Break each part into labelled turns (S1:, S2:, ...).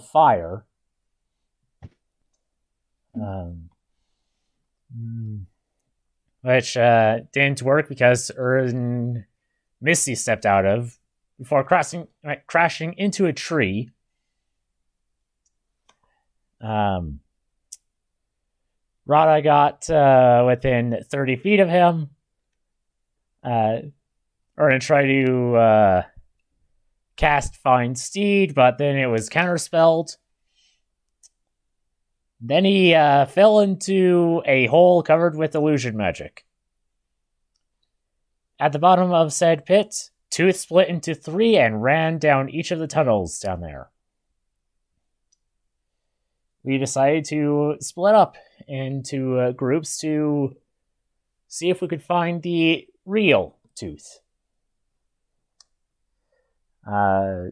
S1: fire. Um, which didn't work because Misty stepped out of before crashing into a tree. Rada got within 30 feet of him. Or to try to cast Find Steed, but then it was counterspelled. Then he fell into a hole covered with illusion magic. At the bottom of said pit, Tooth split into 3 and ran down each of the tunnels down there. We decided to split up into groups to see if we could find the real Tooth.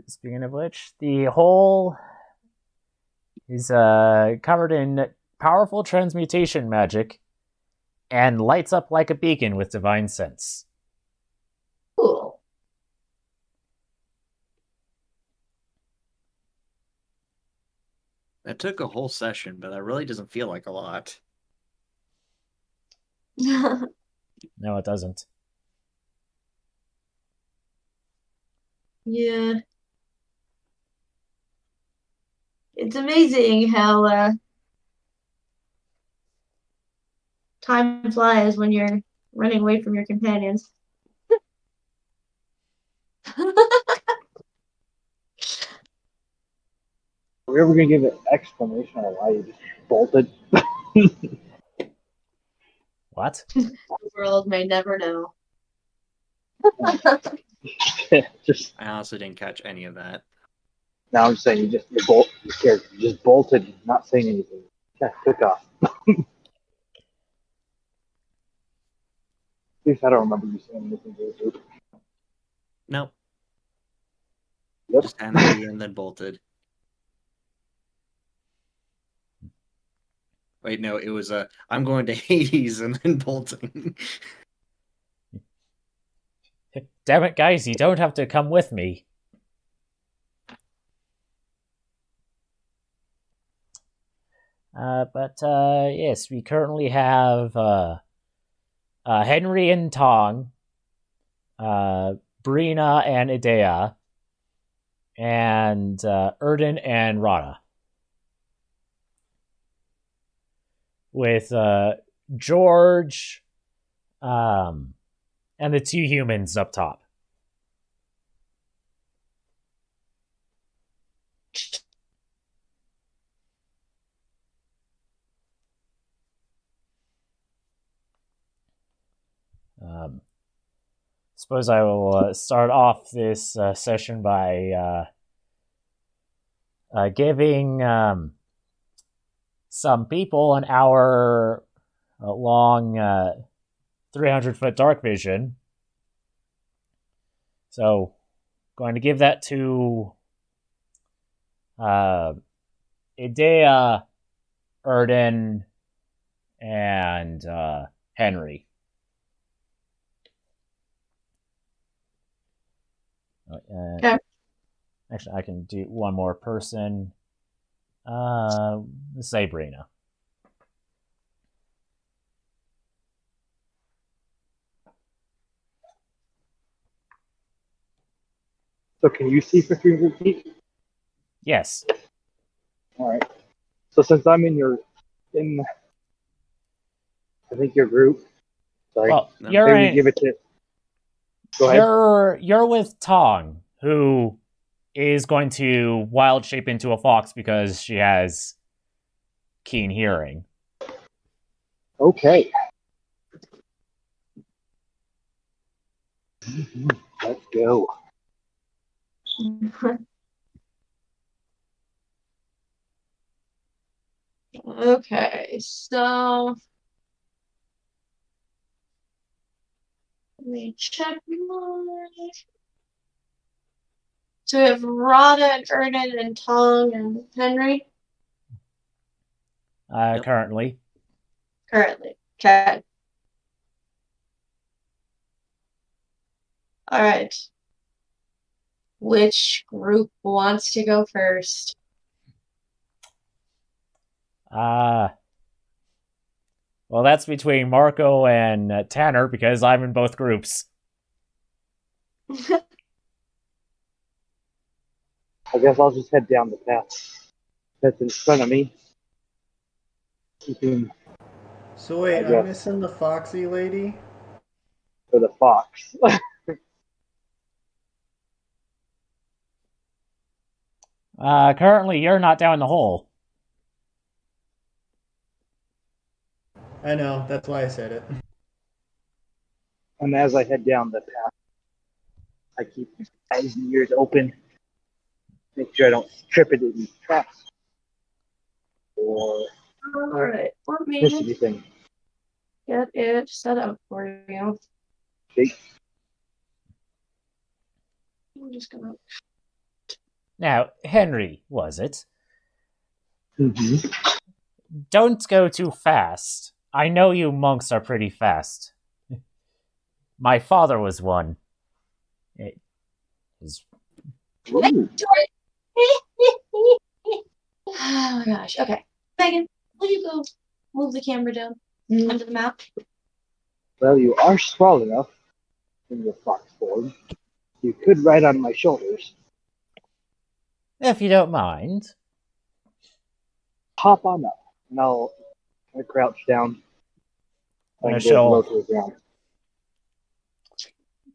S1: Speaking of which, the hole is covered in powerful transmutation magic and lights up like a beacon with divine sense.
S2: Cool.
S3: That took a whole session, but that really doesn't feel like a lot.
S1: No, it doesn't.
S2: Yeah. It's amazing how time flies when you're running away from your companions.
S4: Are we ever going to give an explanation on why you just bolted?
S1: What?
S2: The world may never know.
S4: Just
S3: I honestly didn't catch any of that.
S4: now, I'm saying you just bolted, not saying anything. Yeah, took off. At least I don't remember you saying anything to the group.
S3: Nope.
S4: Yep.
S3: Just handed you and then bolted. Wait, no, it was I'm going to Hades and then bolting.
S1: Damn it, guys, you don't have to come with me. But yes, we currently have Henry and Tong, Brina and Idea, and Erden and Rada. With George and the 2 humans up top. Suppose I will start off this session by giving some people an hour long 300-foot dark vision. So, going to give that to Idea, Erden, and Henry.
S2: Okay.
S1: Actually, I can do one more person. Sabrina.
S4: So can you see for 300 feet?
S1: Yes.
S4: All right. So since I'm in I think your group. Sorry.
S1: Well,
S3: No.
S1: you're
S4: give it to. Go ahead.
S1: You're with Tong, who is going to wild shape into a fox because she has keen hearing.
S4: Okay. Let's go.
S2: Okay, so let me check my. So we have Rada and Erden and Tong and Henry
S3: Yep.
S1: Currently.
S2: currently. Okay. All right. Which group wants to go first?
S1: Well, that's between Marco and Tanner because I'm in both groups.
S4: I guess I'll just head down the path that's in front of me. Keeping
S5: So wait,
S4: I
S5: I'm
S4: guess.
S5: missing the Foxy lady.
S4: for the fox.
S1: Currently, you're not down the hole.
S5: I know, that's why I said it.
S4: And as I head down the path, I keep my eyes and ears open. Make sure I don't trip it in traps or
S2: Alright, let
S4: miss
S2: me
S4: anything.
S2: get it set up for you.
S4: Okay.
S2: I'm just gonna.
S1: Now, Henry, was it?
S4: Mm-hmm.
S1: Don't go too fast. I know you monks are pretty fast. My father was one. It is...
S2: Oh my gosh. Okay. Megan, will you go move the camera down onto the map?
S4: Well, you are small enough in your fox form. You could ride on my shoulders.
S1: If you don't mind.
S4: Hop on up, and I'll crouch down and go low to the ground.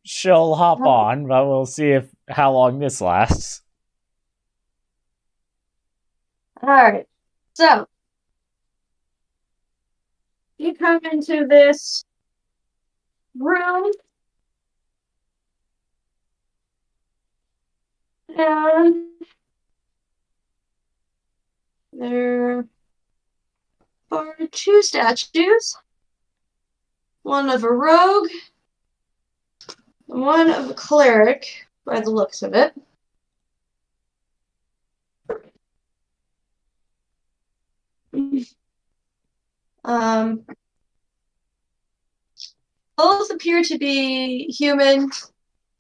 S1: She'll hop on, but we'll see if how long this lasts.
S2: Alright. So you come into this room and there are two statues. One of a rogue and one of a cleric, by the looks of it. Both appear to be human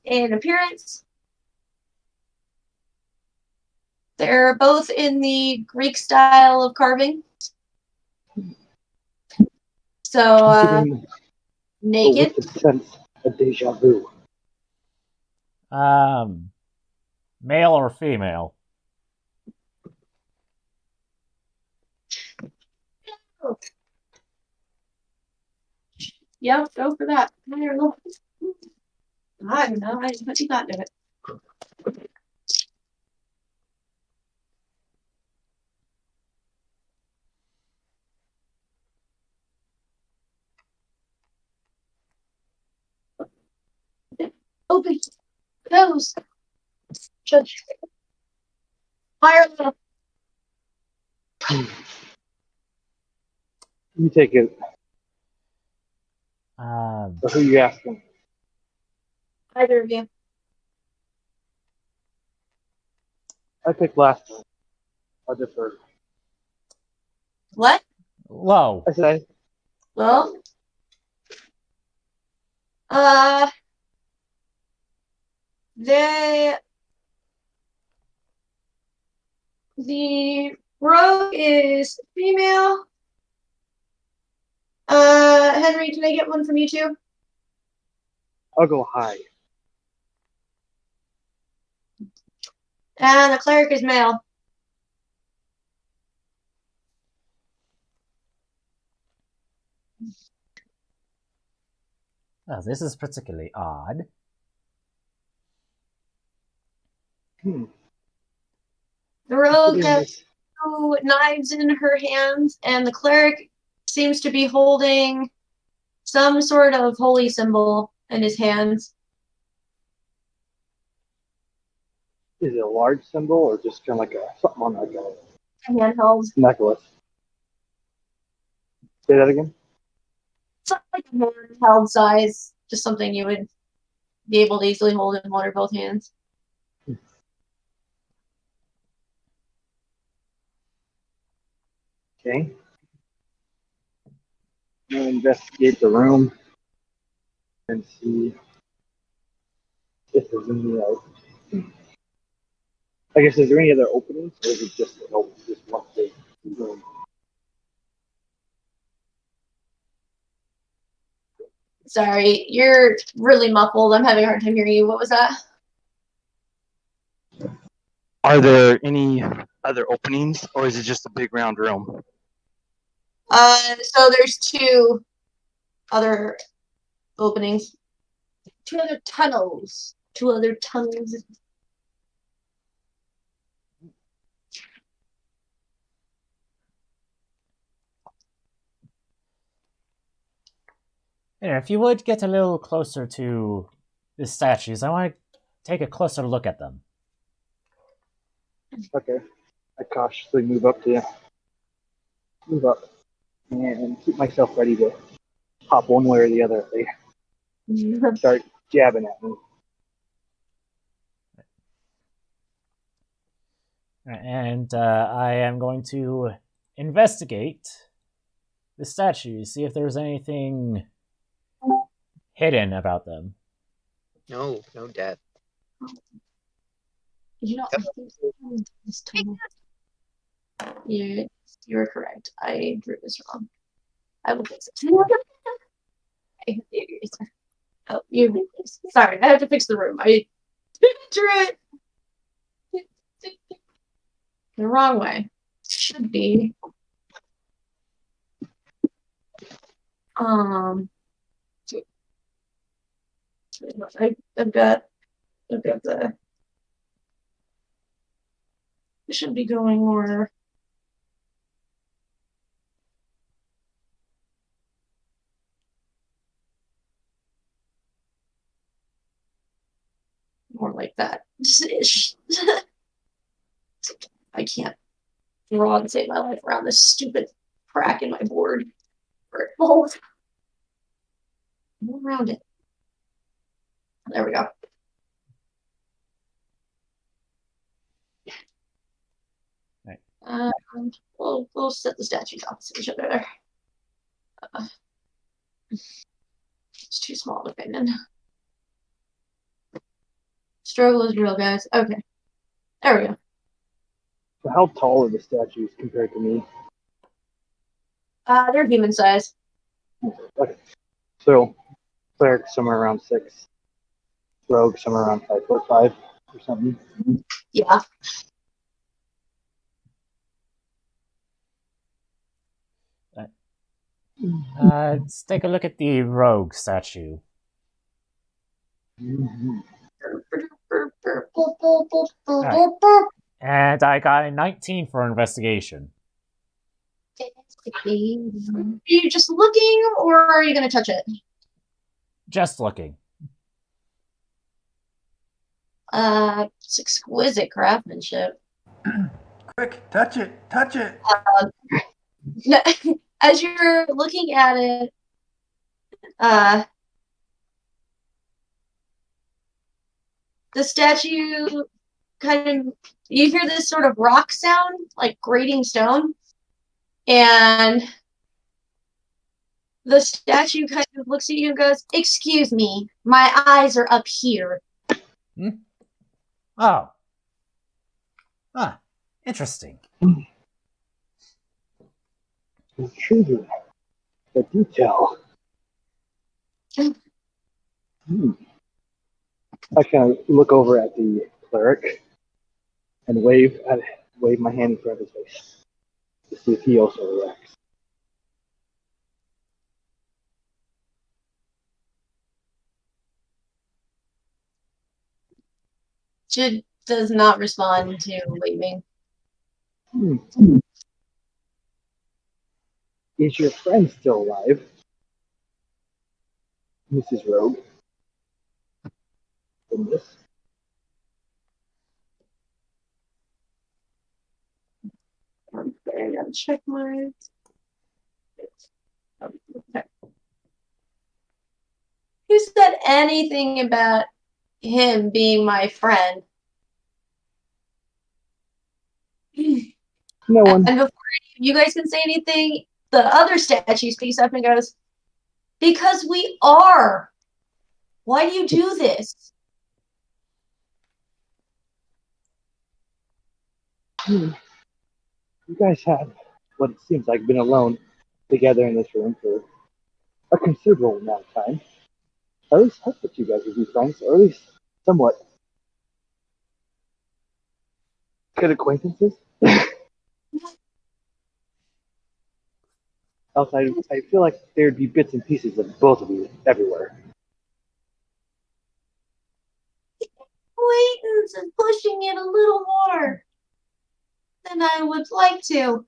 S2: in appearance. They're both in the Greek style of carving. So, naked.
S4: With the sense of deja vu.
S1: Male or female?
S2: Yeah, go for that. I don't know. What you got to it? Open. Close. Shut. Higher level.
S4: You take it.
S1: Um,
S4: Or who you asking?
S2: Either of you.
S4: I picked last one. I'll defer.
S2: What?
S1: low.
S4: I say.
S2: Well, the rogue is female. Henry, can I get one from you too?
S4: I'll go high.
S2: And the cleric is male.
S1: Oh, this is particularly odd.
S2: The rogue has two knives in her hands, and the cleric seems to be holding some sort of holy symbol in his hands.
S4: Is it a large symbol or just kind of like something on like a
S2: Handheld.
S4: necklace? Say that again?
S2: Something like a handheld size, just something you would be able to easily hold in one or both hands.
S4: Okay. I'm gonna investigate the room and see if there's any. I guess is there any other openings, or is it just just one big room?
S2: Sorry, you're really muffled. I'm having a hard time hearing you. What was that?
S4: Are there any other openings, or is it just a big round room?
S2: So there's 2 other openings. 2 other tunnels. 2 other tunnels.
S1: Yeah, if you would get a little closer to the statues, I want to take a closer look at them.
S4: Okay. I cautiously move up and keep myself ready to hop one way or the other if they start jabbing at me.
S1: And I am going to investigate the statues, see if there's anything hidden about them.
S6: No death.
S2: You know, this tunnel. You're correct. I drew this wrong. I will fix it. I hate the eraser. Oh, you. Sorry, I have to fix the room. I drew it the wrong way. Should be. I've got the. It should be going more. More like that. I can't draw and save my life around this stupid crack in my board. More around it. There we go.
S1: Right.
S2: We'll set the statues opposite each other there. It's too small to fit in. Struggle is real, guys. Okay. There we go.
S4: So how tall are the statues compared to me?
S2: They're human size.
S4: Okay. So cleric somewhere around 6, rogue somewhere around 5'5" or something.
S2: Yeah.
S1: Let's take a look at the rogue statue.
S4: Mm-hmm.
S1: And I got a 19 for investigation.
S2: Are you just looking, or are you going to touch it?
S1: Just looking.
S2: It's exquisite craftsmanship.
S5: Quick, touch it, touch it.
S2: As you're looking at it, the statue kind of, you hear this sort of rock sound, like grating stone, and the statue kind of looks at you and goes, "Excuse me, my eyes are up here."
S1: Oh. Ah, interesting.
S4: Intriguing. The detail. I kind of look over at the cleric and wave my hand in front of his face to see if he also reacts.
S2: Jid does not respond to waving.
S4: Is your friend still alive, Mrs. Rogue? In this?
S2: I gotta check my. Okay. Who said anything about him being my friend?
S4: No one.
S2: And before you guys can say anything, the other statue speaks up and goes, "Because we are. Why do you do this?"
S4: You guys have what it seems like been alone together in this room for a considerable amount of time. at least hope that you guys would be friends, or at least somewhat good acquaintances. Else, I feel like there'd be bits and pieces of both of you everywhere.
S2: Acquaintance is pushing it a little more than I would like to.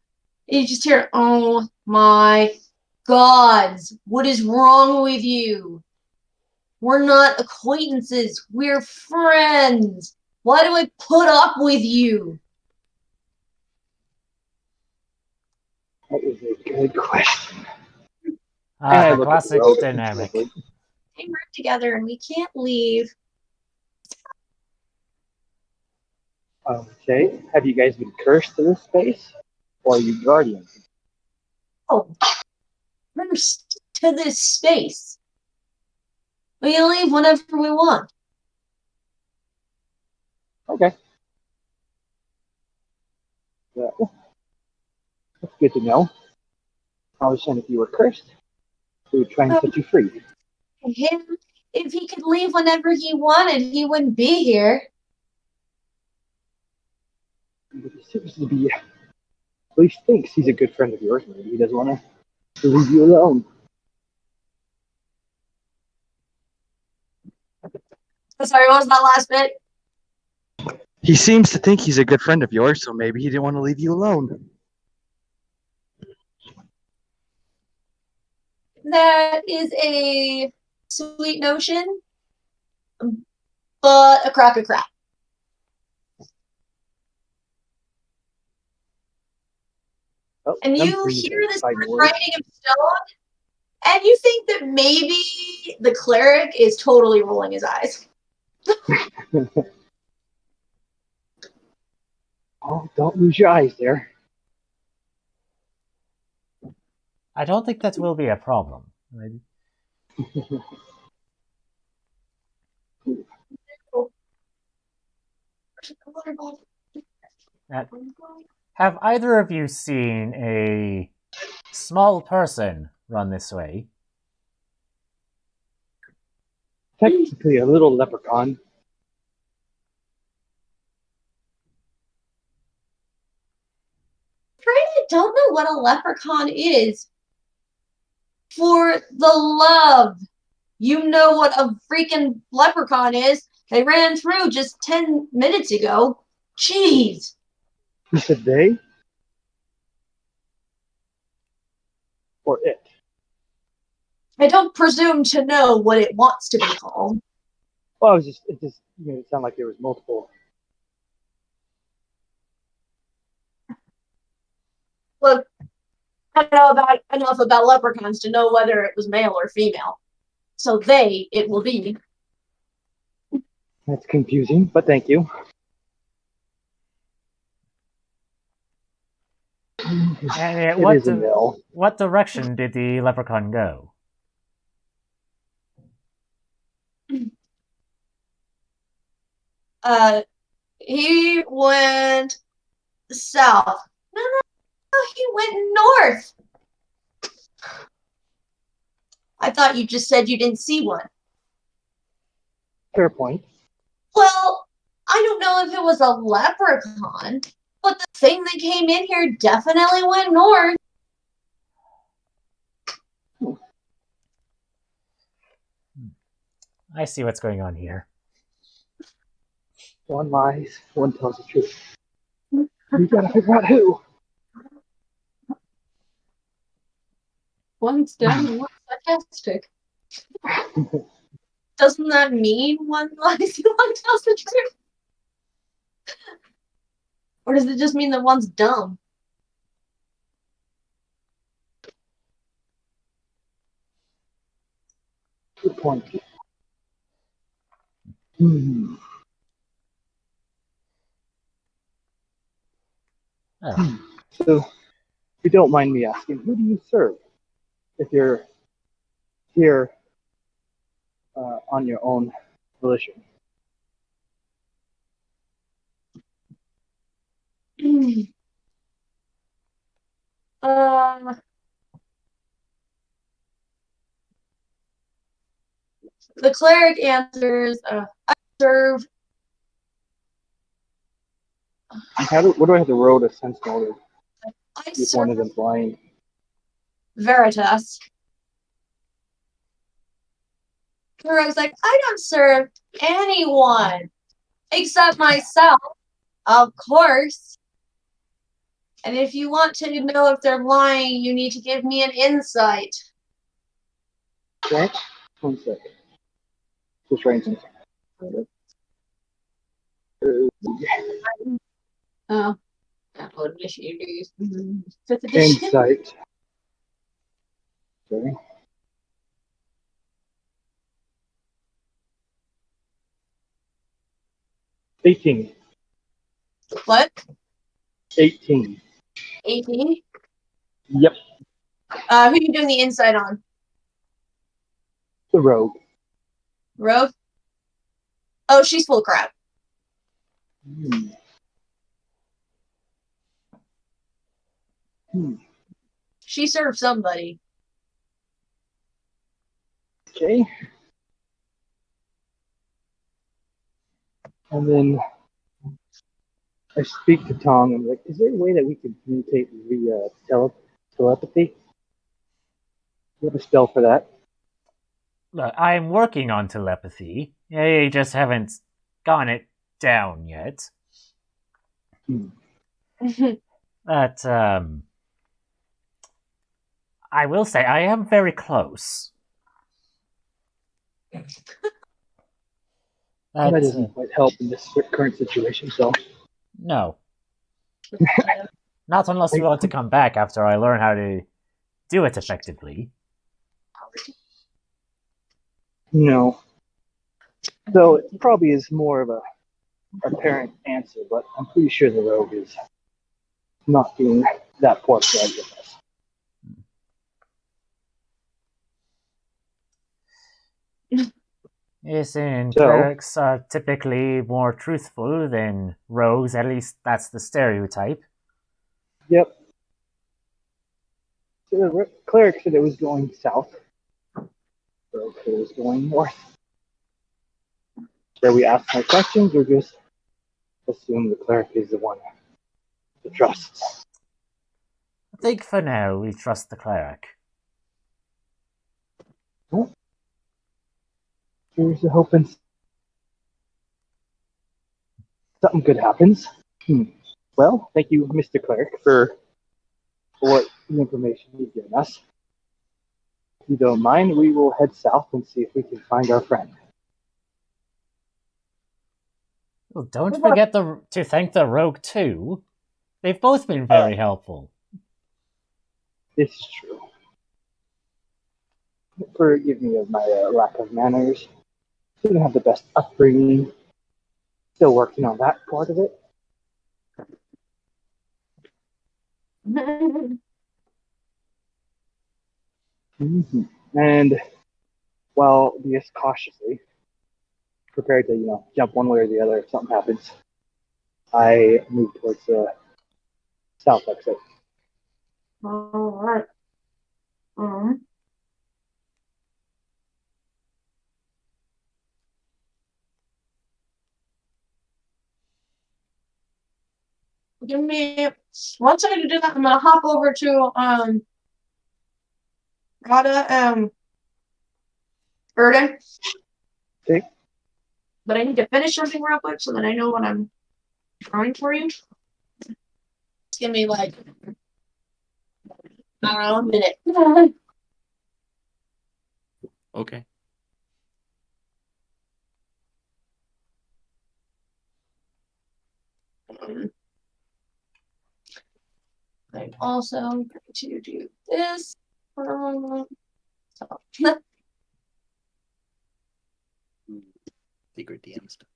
S2: You just hear, oh my gods, what is wrong with you? We're not acquaintances, we're friends. Why do I put up with you?
S4: That is a good question.
S1: The
S4: look at
S1: classic
S4: Rogue
S1: dynamic.
S4: considerably.
S2: We work together and we can't leave.
S4: Okay, have you guys been cursed to this space? Or are you guardians?
S2: Oh, first to this space. We can leave whenever we want.
S4: Okay. Well, that's good to know. I was saying if you were cursed, we would try and set you free.
S2: Him, if he could leave whenever he wanted, he wouldn't be here.
S4: But he seems to be, at least thinks he's a good friend of yours. Maybe he doesn't want to leave you alone.
S2: Sorry, what was that last bit?
S4: He seems to think he's a good friend of yours, so maybe he didn't want to leave you alone.
S2: That is a sweet notion, but a crock of crap.
S4: Oh,
S2: And you hear this writing of stone, and you think that maybe the cleric is totally rolling his eyes.
S4: Oh, don't lose your eyes there.
S1: I don't think that will be a problem. Have either of you seen a small person run this way?
S4: Technically a little leprechaun.
S2: I don't know what a leprechaun is. For the love, you know what a freaking leprechaun is. They ran through just 10 minutes ago. Jeez.
S4: You said they? Or it?
S2: I don't presume to know what it wants to be called.
S4: Well, it just made it sound like there was multiple.
S2: Look, I know about enough about leprechauns to know whether it was male or female. So it will be.
S4: That's confusing, but thank you.
S1: And what direction did the leprechaun go?
S2: He went south. No, he went north. I thought you just said you didn't see one.
S4: Fair point.
S2: Well, I don't know if it was a leprechaun, but the thing that came in here definitely went north.
S1: I see what's going on here.
S4: One lies, one tells the truth. You gotta figure out who.
S2: One's dumb and one's sarcastic. Doesn't that mean one lies and one tells the truth? Or does it just mean that one's dumb?
S4: Good point.
S1: Oh.
S4: So, if you don't mind me asking, who do you serve if you're here on your own volition?
S2: The cleric answers, I serve.
S4: What do I have to roll to sense motive?
S2: I
S4: If one
S2: serve
S4: isn't blind.
S2: Veritas. The rogue's like, I don't serve anyone except myself, of course. And if you want to know if they're lying, you need to give me an insight.
S4: What? 1 second. Just writing something.
S2: Oh, download initiators. 5th edition.
S4: Insight. Okay. $18.
S2: What?
S4: 18.
S2: 18?
S4: Yep.
S2: Who are you doing the insight on?
S4: The rogue.
S2: Rogue? Oh, she's full of crap. She served somebody.
S4: Okay. And then I speak to Tong. I'm like, is there a way that we can communicate via telepathy? You have a spell for that?
S1: Look, I'm working on telepathy. I just haven't gotten it down yet. But, I will say, I am very close.
S4: That doesn't quite help in this current situation, so.
S1: No. Not unless you want to come back after I learn how to do it effectively.
S4: No. So it probably is more of a apparent answer, but I'm pretty sure the rogue is not being that forthright with us.
S1: Yes, and
S4: So-
S1: clerics are typically more truthful than rogues, at least that's the stereotype.
S4: Yep. So the cleric said it was going south. The rogue said it was going north. Should we ask my questions or just assume the cleric is the one to trust?
S1: I think for now we trust the cleric.
S4: Here's the hoping something good happens. Well, thank you, Mr. Cleric, for what the information you've given us. If you don't mind, we will head south and see if we can find our friend.
S1: Well, don't forget to thank the rogue too. They've both been very helpful.
S4: This is true. Forgive me of my lack of manners. Didn't have the best upbringing. Still working on that part of it. And while just cautiously prepared to, jump one way or the other if something happens, I move towards the south exit.
S2: All right. Give me 1 second to do that. I'm gonna hop over to Rada Burden.
S4: Okay.
S2: But I need to finish something real quick so that I know what I'm drawing for you. It's gonna be like I don't know, a minute.
S3: Okay.
S2: I'm also going to do this. So,
S3: Secret DM stuff.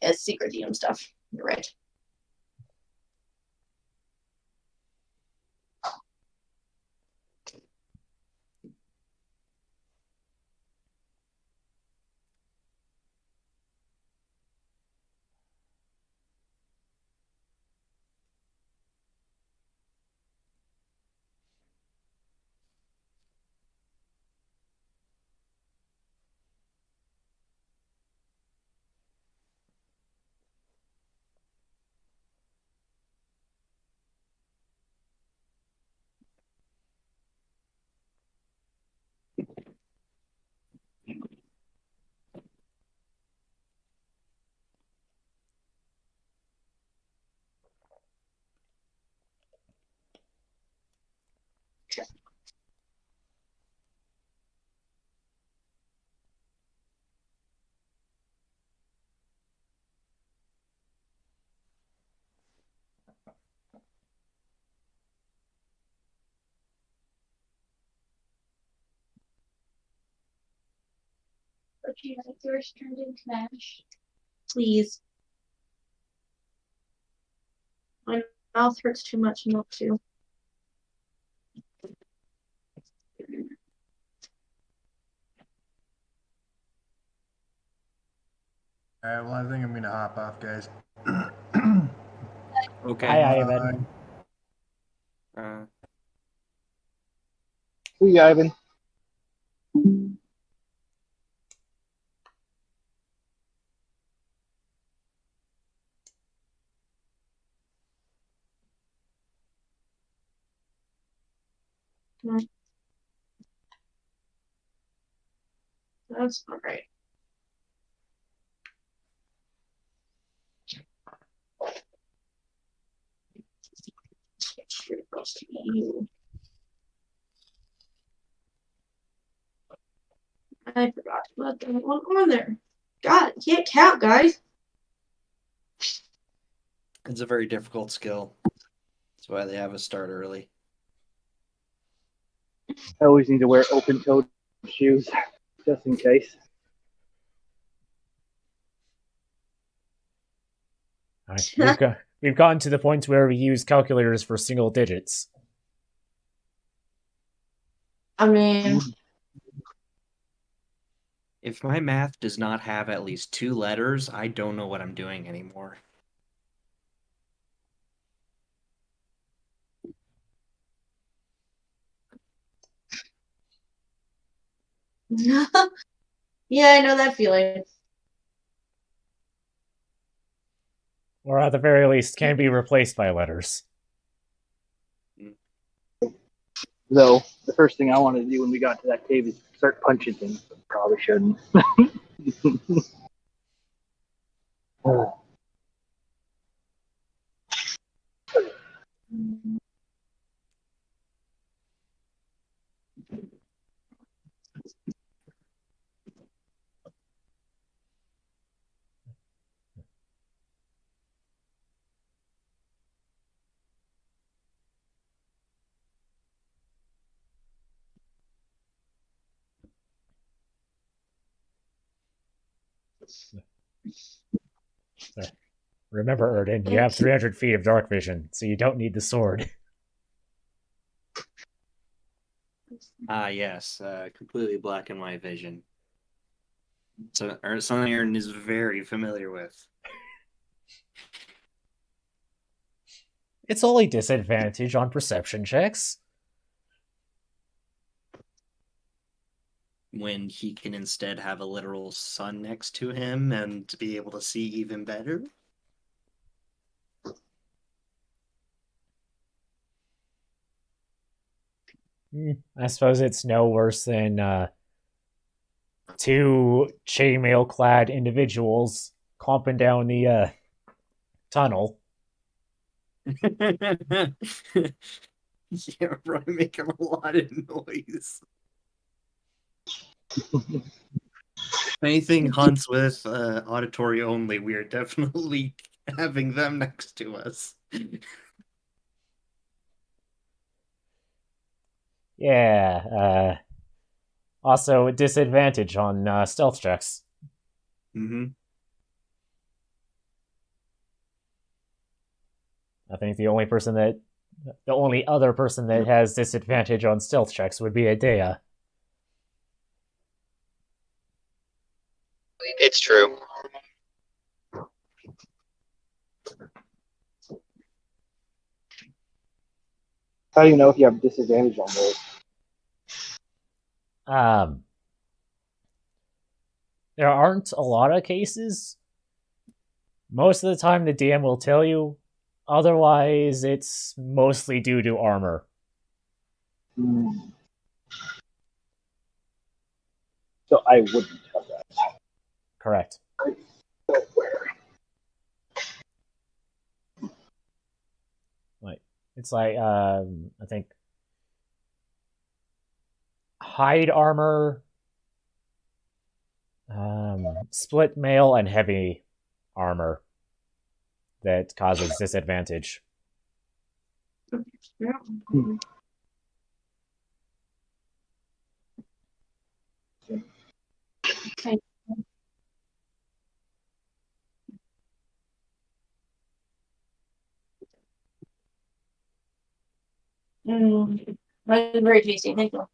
S2: it's secret DM stuff. You're right. Yours turned into mash. Please. My mouth hurts too much milk too.
S5: All right, well, I think I'm gonna hop off, guys.
S3: Okay.
S1: Hi, Ivan.
S3: Uh,
S4: See you, Ivan.
S2: That's all right. Straight across to you. I forgot to put that one on there. God, can't count, guys.
S3: it's a very difficult skill. That's why they have us start early.
S4: I always need to wear open-toed shoes, just in case.
S1: All right, we've gotten to the point where we use calculators for single digits.
S2: I mean,
S3: If my math does not have at least 2 letters, I don't know what I'm doing anymore.
S2: yeah, I know that feeling.
S1: Or at the very least, can be replaced by letters.
S4: Though, the first thing I wanted to do when we got to that cave is start punching things. Probably shouldn't.
S1: Remember, Erden, you have 300 feet of dark vision, so you don't need the sword.
S3: Ah, yes, completely black and white vision. So, something Aaron is very familiar with.
S1: It's only disadvantage on perception checks.
S3: When he can instead have a literal sun next to him and to be able to see even better.
S1: I suppose it's no worse than two chainmail-clad individuals clomping down the tunnel.
S3: Yeah, probably making a lot of noise. If anything hunts with auditory only, we are definitely having them next to us.
S1: Yeah. Also, disadvantage on stealth checks.
S3: Mm-hmm.
S1: I think the only other person that has disadvantage on stealth checks would be Adea.
S6: It's true.
S4: How do you know if you have disadvantage on those?
S1: There aren't a lot of cases. Most of the time, the DM will tell you. Otherwise, it's mostly due to armor.
S4: So I wouldn't have that.
S1: Correct. It's like I think hide armor, split mail, and heavy armor that causes disadvantage.
S2: Okay. That's very tasty. Thank you.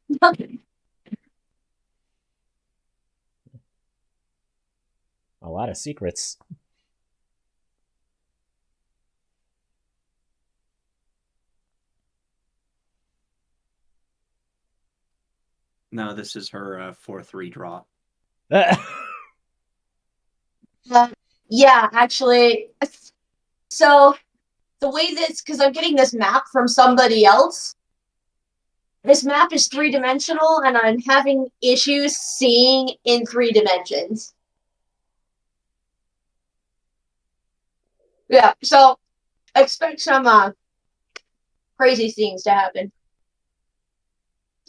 S1: A lot of secrets.
S3: No, this is her 4-3 draw.
S2: Yeah, actually. So the way this, because I'm getting this map from somebody else. This map is 3-dimensional, and I'm having issues seeing in 3 dimensions. Yeah, so expect some crazy things to happen.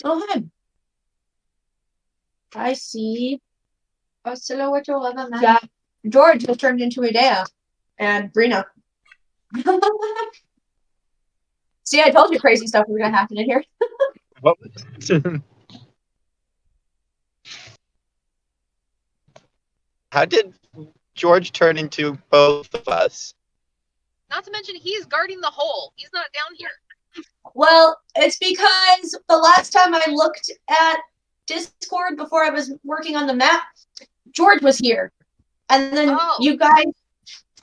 S2: Oh, hi. I see a silhouette of a man. Yeah, George has turned into Medea and Brina. See, I told you crazy stuff was gonna happen in here.
S6: What? How did George turn into both of us?
S7: Not to mention, he's guarding the hole. He's not down here.
S2: Well, it's because the last time I looked at Discord before I was working on the map, George was here. And then you guys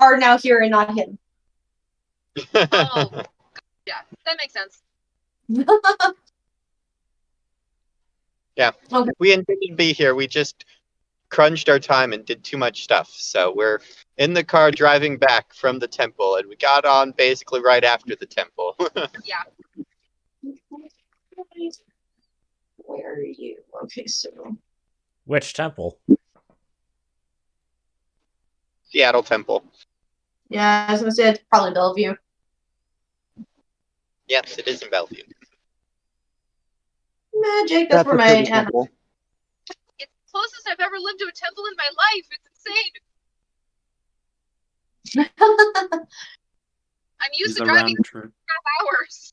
S2: are now here and not him.
S7: Oh, yeah, that makes sense.
S6: Yeah,
S2: Okay.
S6: we intended to be here. We just crunched our time and did too much stuff. So we're in the car driving back from the temple, and we got on basically right after the temple.
S7: Yeah.
S2: Where are you? Okay, so
S1: Which temple?
S6: Seattle Temple.
S2: yeah, I was gonna say it's probably Bellevue.
S6: Yes, it is in Bellevue.
S2: Magic. That's where
S4: the
S2: my
S4: temple.
S7: It's the closest I've ever lived to a temple in my life. It's insane. I'm used
S3: Is
S7: to
S3: the
S7: driving
S3: round trip?
S7: 12 hours.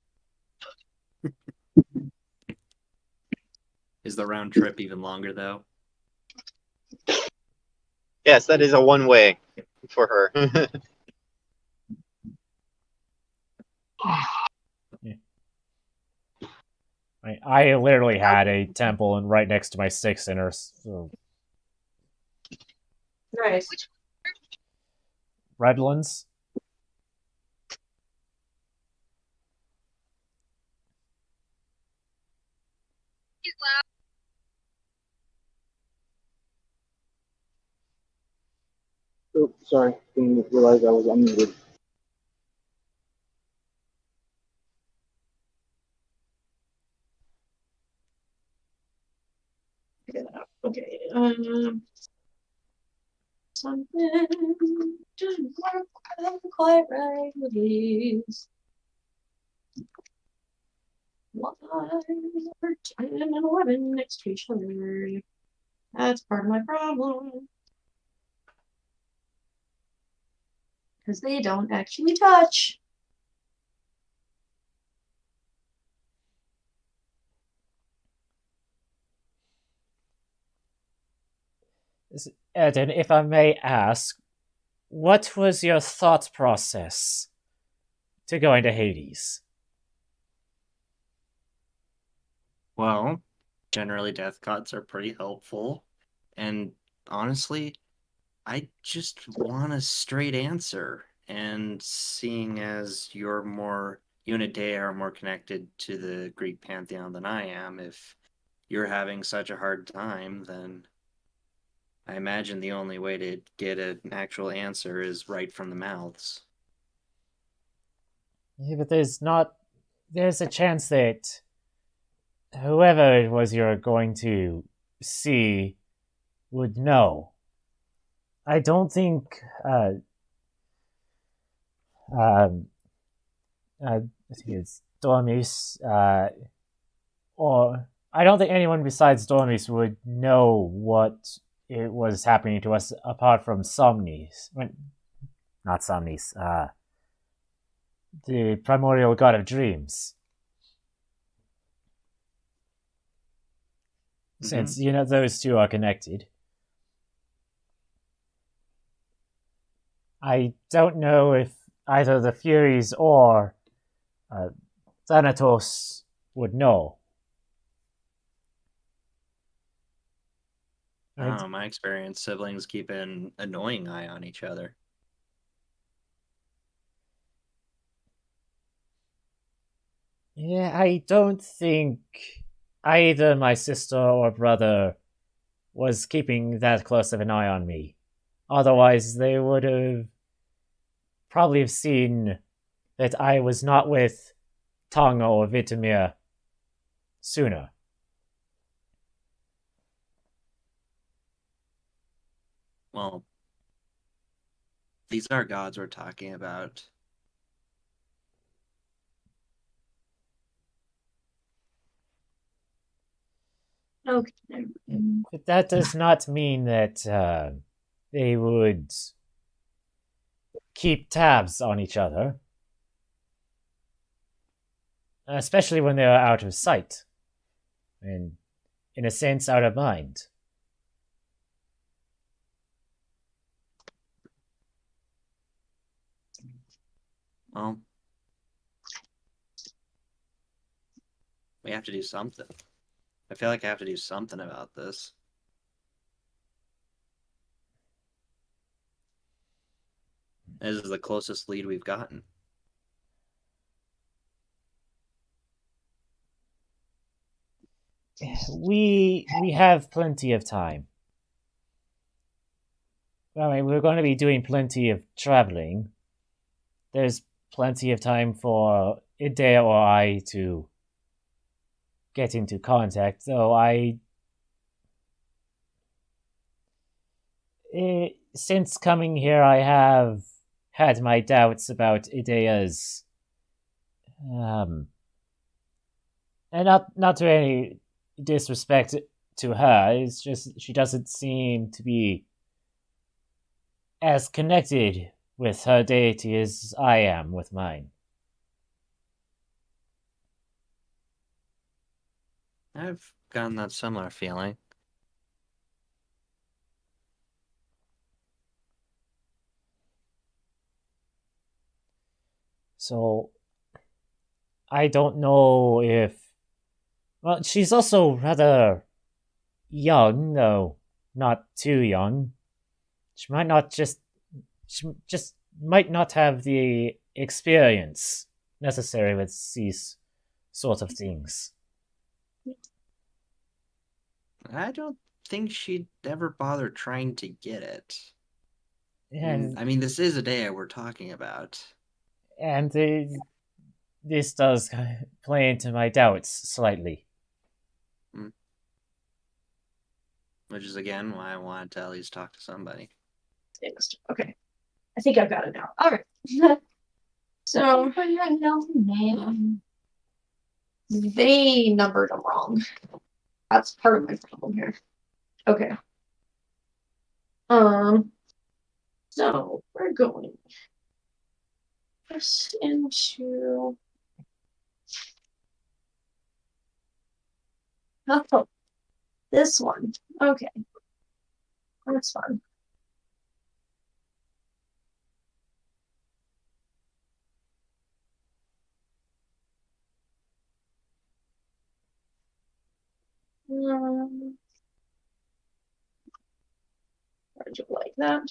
S3: Is the round trip even longer though?
S6: Yes, that is a one-way for her.
S1: I literally had a temple and right next to my 6 inners. So.
S2: Nice.
S1: Redlands.
S7: He's loud.
S4: Oh, sorry. Didn't realize I was unmuted.
S2: Okay. Something didn't work quite right with these. Why are 10 and 11 next to each other? That's part of my problem. Because they don't actually touch.
S1: Eden, if I may ask, what was your thought process to going to Hades?
S3: Well, generally death gods are pretty helpful. And honestly, I just want a straight answer. And seeing as you and Adair are more connected to the Greek pantheon than I am, if you're having such a hard time, then I imagine the only way to get an actual answer is right from the mouths.
S1: Yeah, but there's a chance that whoever it was you're going to see would know. I don't think I think it's Dormis, or I don't think anyone besides Dormis would know what it was happening to us apart from Somnis. Not Somnis, the primordial god of dreams. Since, those two are connected. I don't know if either the Furies or Thanatos would know.
S3: I don't know, my experience, siblings keep an annoying eye on each other.
S1: Yeah, I don't think either my sister or brother was keeping that close of an eye on me. Otherwise, they would have probably have seen that I was not with Tonga or Vitamir sooner.
S3: Well, these are gods we're talking about.
S2: Okay.
S1: But that does not mean that they would keep tabs on each other, especially when they are out of sight, and in a sense, out of mind.
S3: Well, we have to do something. I feel like I have to do something about this. This is the closest lead we've gotten.
S1: We have plenty of time. I mean, we're going to be doing plenty of traveling. There's plenty of time for Idea or I to get into contact, though since coming here, I have had my doubts about Idea's, and not to any disrespect to her. It's just she doesn't seem to be as connected with her deity as I am with mine.
S3: I've gotten that similar feeling.
S1: So I don't know if. Well, she's also rather young, though not too young. She might not just. She just might not have the experience necessary with these sort of things.
S3: I don't think she'd ever bother trying to get it.
S1: And
S3: I mean, this is a day we're talking about.
S1: and this does play into my doubts slightly.
S3: Which is, again, why I wanted to at least talk to somebody.
S2: Okay. I think I've got it now. All right. So, they numbered them wrong. That's part of my problem here. Okay. So we're going this into oh, this one. Okay. That's fun. Hard to like that.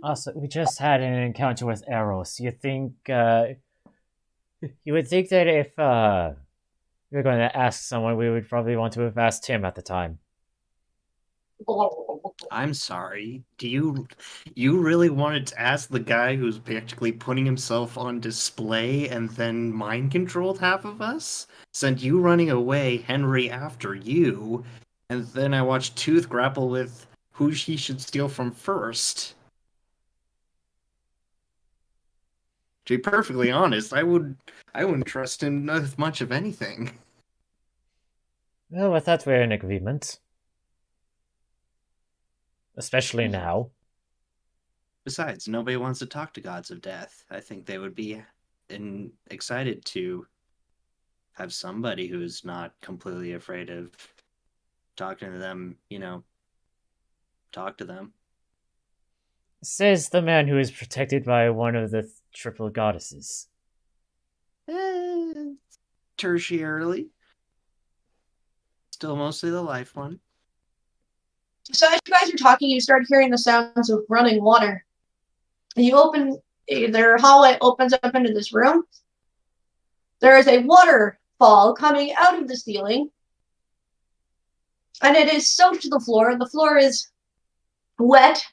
S1: Also, we just had an encounter with Eros. You think, you would think that if, we were going to ask someone, we would probably want to have asked him at the time.
S3: I'm sorry. Do you really wanted to ask the guy who's practically putting himself on display and then mind controlled half of us? Sent you running away, Henry after you, and then I watched Tooth grapple with who he should steal from first. To be perfectly honest, I wouldn't trust him with much of anything.
S1: Well, with that, we're in agreement. Especially now.
S3: Besides, nobody wants to talk to gods of death. I think they would be excited to have somebody who's not completely afraid of talking to them, talk to them.
S1: Says the man who is protected by one of the triple goddesses.
S3: Tertiarily. Still mostly the life one.
S2: So as you guys are talking, you start hearing the sounds of running water. You open their hallway opens up into this room. There is a waterfall coming out of the ceiling, and it is soaked to the floor. The floor is wet.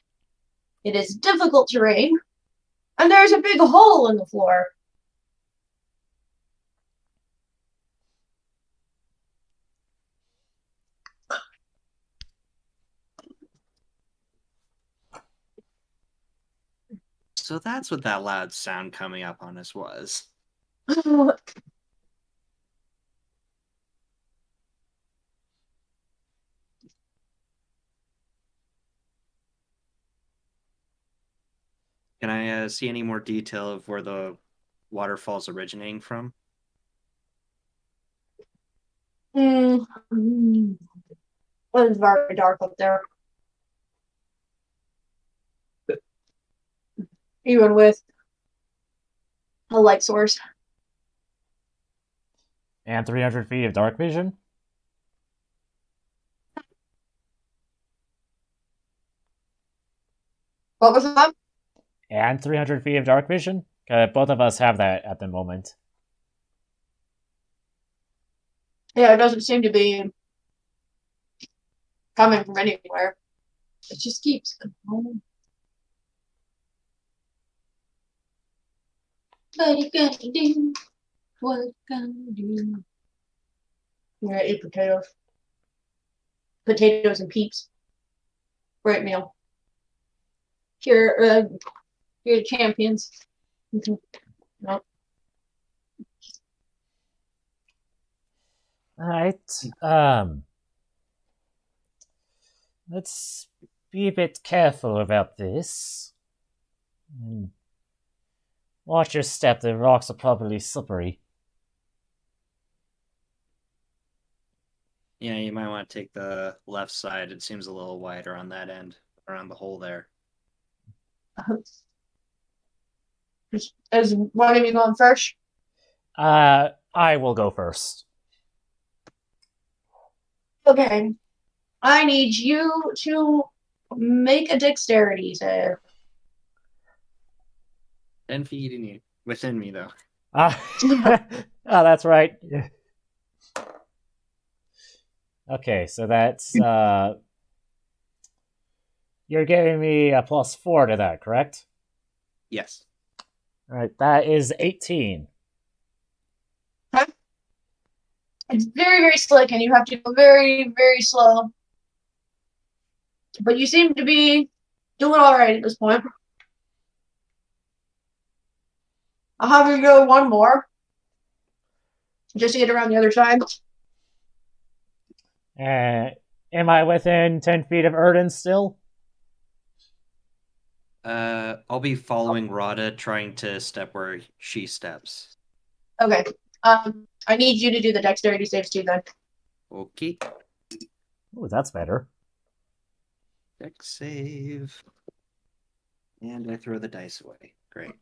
S2: It is difficult terrain, and there's a big hole in the floor.
S3: So that's what that loud sound coming up on us was. Can I see any more detail of where the waterfall's originating from?
S2: It is very dark up there. Even with a light source.
S1: And 300 feet of dark vision?
S2: What was that?
S1: And 300 feet of dark vision? Both of us have that at the moment.
S2: Yeah, it doesn't seem to be coming from anywhere. It just keeps going. What you gonna do? What you gonna do? I'm gonna eat potatoes. Potatoes and peeps. Great meal. You're the champions. No.
S1: Alright. Let's be a bit careful about this. Watch your step, the rocks are probably slippery.
S3: Yeah, you might want to take the left side. It seems a little wider on that end, around the hole there.
S2: Is one of you going first?
S1: I will go first.
S2: Okay. I need you to make a dexterity save.
S3: 10 feet in you. Within me, though.
S1: Oh, that's right. Okay, so that's you're giving me a +4 to that, correct?
S3: Yes.
S1: Alright, that is 18.
S2: It's very, very slick, and you have to go very, very slow. But you seem to be doing all right at this point. I'll have you go one more, just to get around the other side.
S1: Am I within 10 feet of Erden still?
S3: I'll be following Rada, trying to step where she steps.
S2: Okay. I need you to do the dexterity saves too, then.
S3: Okay.
S1: Oh, that's better.
S3: Dex save. And I throw the dice away. Great.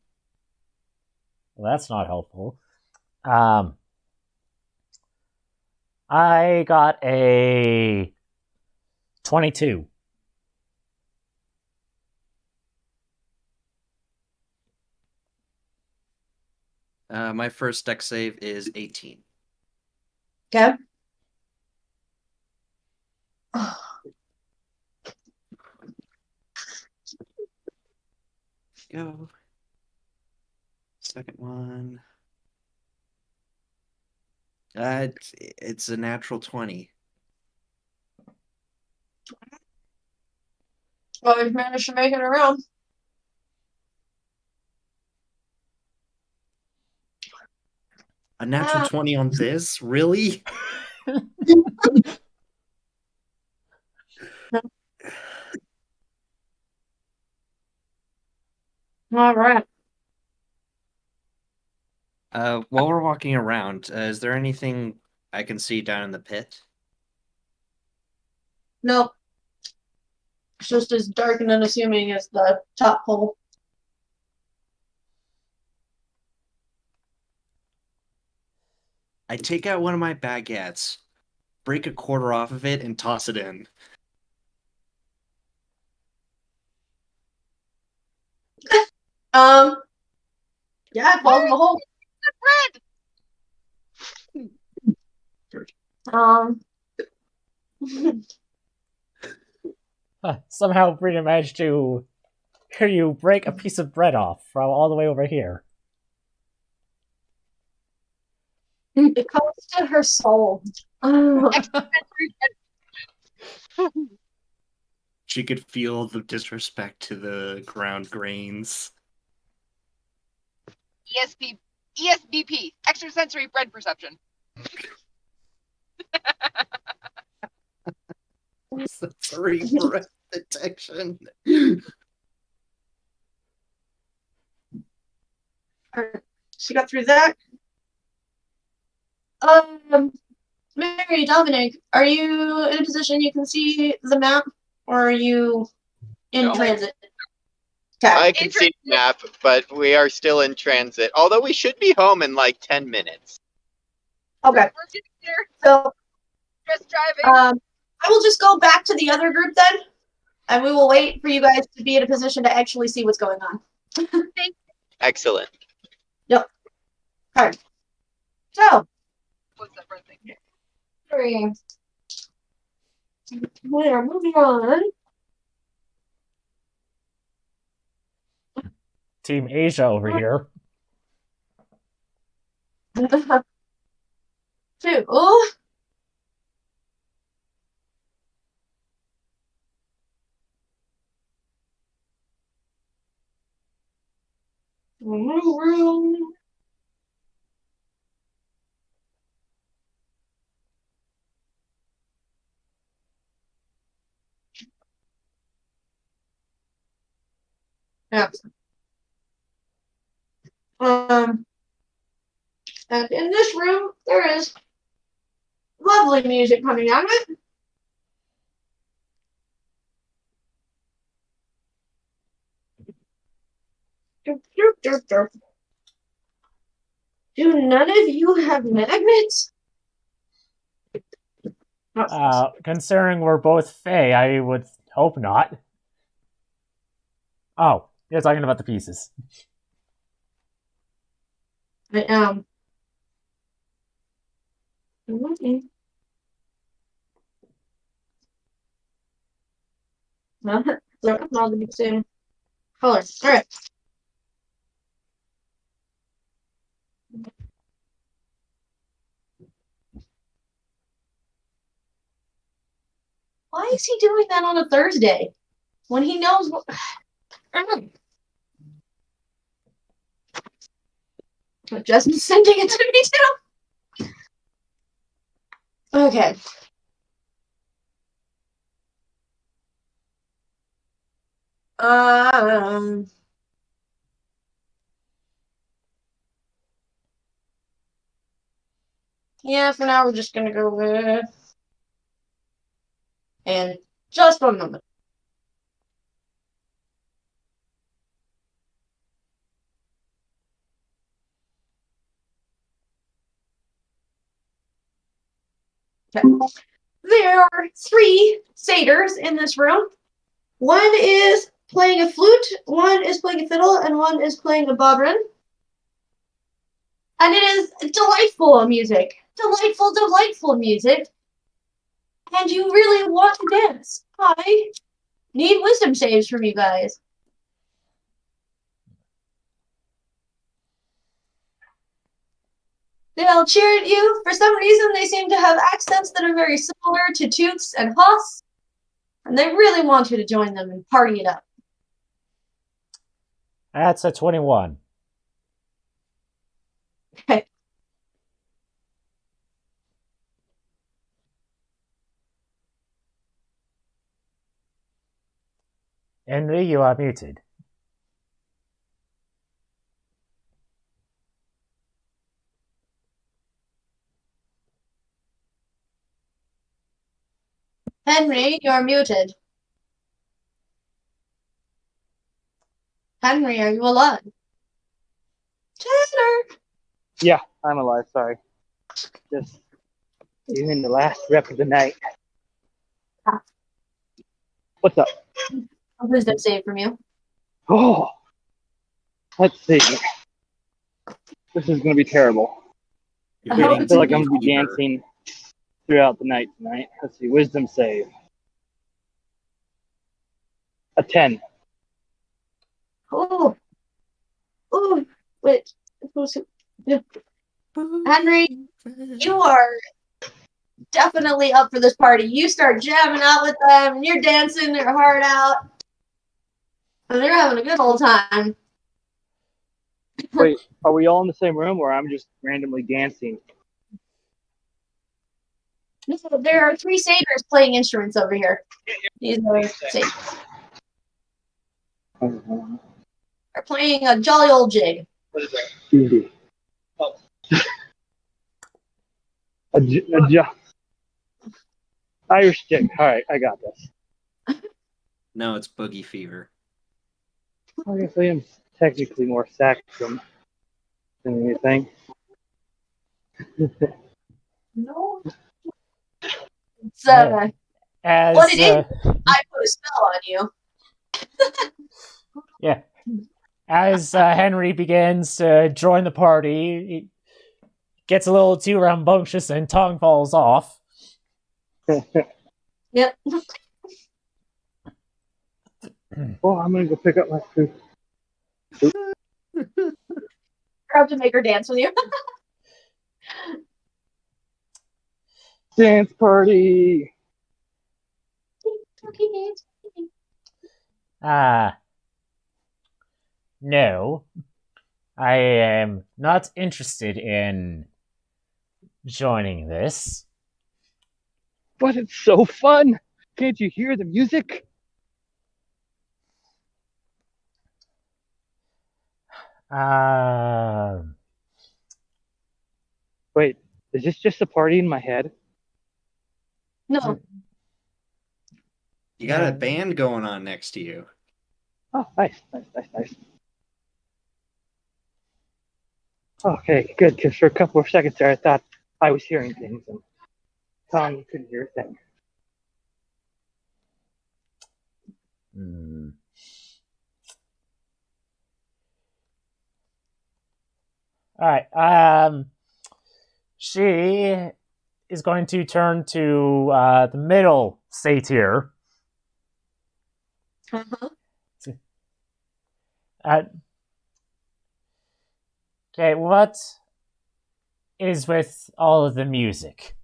S1: Well, that's not helpful. I got a 22.
S3: My first dex save is 18.
S2: Okay.
S3: Go. Second one. It's a natural 20.
S2: Well, we've managed to make it around.
S3: A natural 20 on this? Really?
S2: All right.
S3: While we're walking around, is there anything I can see down in the pit?
S2: Nope. It's just as dark and unassuming as the top hole.
S3: I take out one of my baguettes, break a quarter off of it, and toss it in.
S2: Yeah, it falls in the hole.
S1: Somehow Brina managed to hear you break a piece of bread off from all the way over here.
S2: It comes to her soul.
S3: She could feel the disrespect to the ground grains.
S7: ESBP, extrasensory bread perception.
S3: Sensory breath detection.
S2: She got through that. Mary, Dominic, are you in a position you can see the map, or are you in
S6: No.
S2: transit?
S6: I can see the map, but we are still in transit. Although we should be home in like 10 minutes.
S2: Okay.
S7: We're getting there.
S2: So,
S7: Just driving.
S2: I will just go back to the other group then, and we will wait for you guys to be in a position to actually see what's going on.
S6: Excellent.
S2: Yep. All right. So,
S7: What's that bread thing?
S2: we are moving on.
S1: Team Asia over here.
S2: Two. Room. Yeah. And in this room, there is lovely music coming out of it. Do none of you have magnets?
S1: Considering we're both Fae, I would hope not. Oh, you're talking about the pieces.
S2: I am. Okay. Not the same color. All right. Why is he doing that on a Thursday when he knows what? Justin's sending it to me too. Okay. Yeah, for now we're just gonna go with and just one moment. Okay. There are 3 satyrs in this room. One is playing a flute, one is playing a fiddle, and one is playing a bodhran. And it is delightful music. Delightful, delightful music. And you really want to dance. I need wisdom saves from you guys. They'll cheer at you. For some reason, they seem to have accents that are very similar to Toots and Hoss. And they really want you to join them and party it up.
S1: That's a 21.
S2: Okay.
S1: Henry, you are muted.
S2: Henry, you're muted. Henry, are you alive? Tanner!
S4: Yeah, I'm alive. Sorry. Just even the last rep of the night.
S2: Ah.
S4: What's up?
S2: A wisdom save from you.
S4: Oh, let's see. This is gonna be terrible.
S3: You're
S2: I
S3: getting
S2: hope
S4: I
S2: it's
S4: feel like
S3: boogie
S4: I'm gonna be
S3: fever.
S4: dancing throughout the night tonight. Let's see. Wisdom save. A 10.
S2: Oh. Oh. Wait. Henry, you are definitely up for this party. You start jamming out with them, and you're dancing their heart out. And they're having a good old time.
S4: Wait, are we all in the same room, or I'm just randomly dancing?
S2: There are 3 satyrs playing instruments over here. These are satyrs. They're playing a jolly old jig.
S4: What is that? Easy. Oh. Irish jig. All right, I got this.
S3: No, it's boogie fever.
S4: I guess I am technically more Saxon than anything.
S2: No. So,
S1: As
S2: what it is, I put a spell on you.
S1: yeah, as Henry begins to join the party, he gets a little too rambunctious and tongue falls off.
S2: Yep.
S4: Oh, I'm gonna go pick up my food.
S2: You're up to make her dance with you.
S4: Dance party.
S1: No, I am not interested in joining this.
S4: But it's so fun. Can't you hear the music? Wait, is this just a party in my head?
S2: No.
S3: You got a band going on next to you.
S4: Oh, nice. Okay, good, because for a couple of seconds there, I thought I was hearing things, and Tom, you couldn't hear a thing.
S1: All right. She is going to turn to the middle satyr.
S2: Uh-huh.
S1: Okay, what is with all of the music?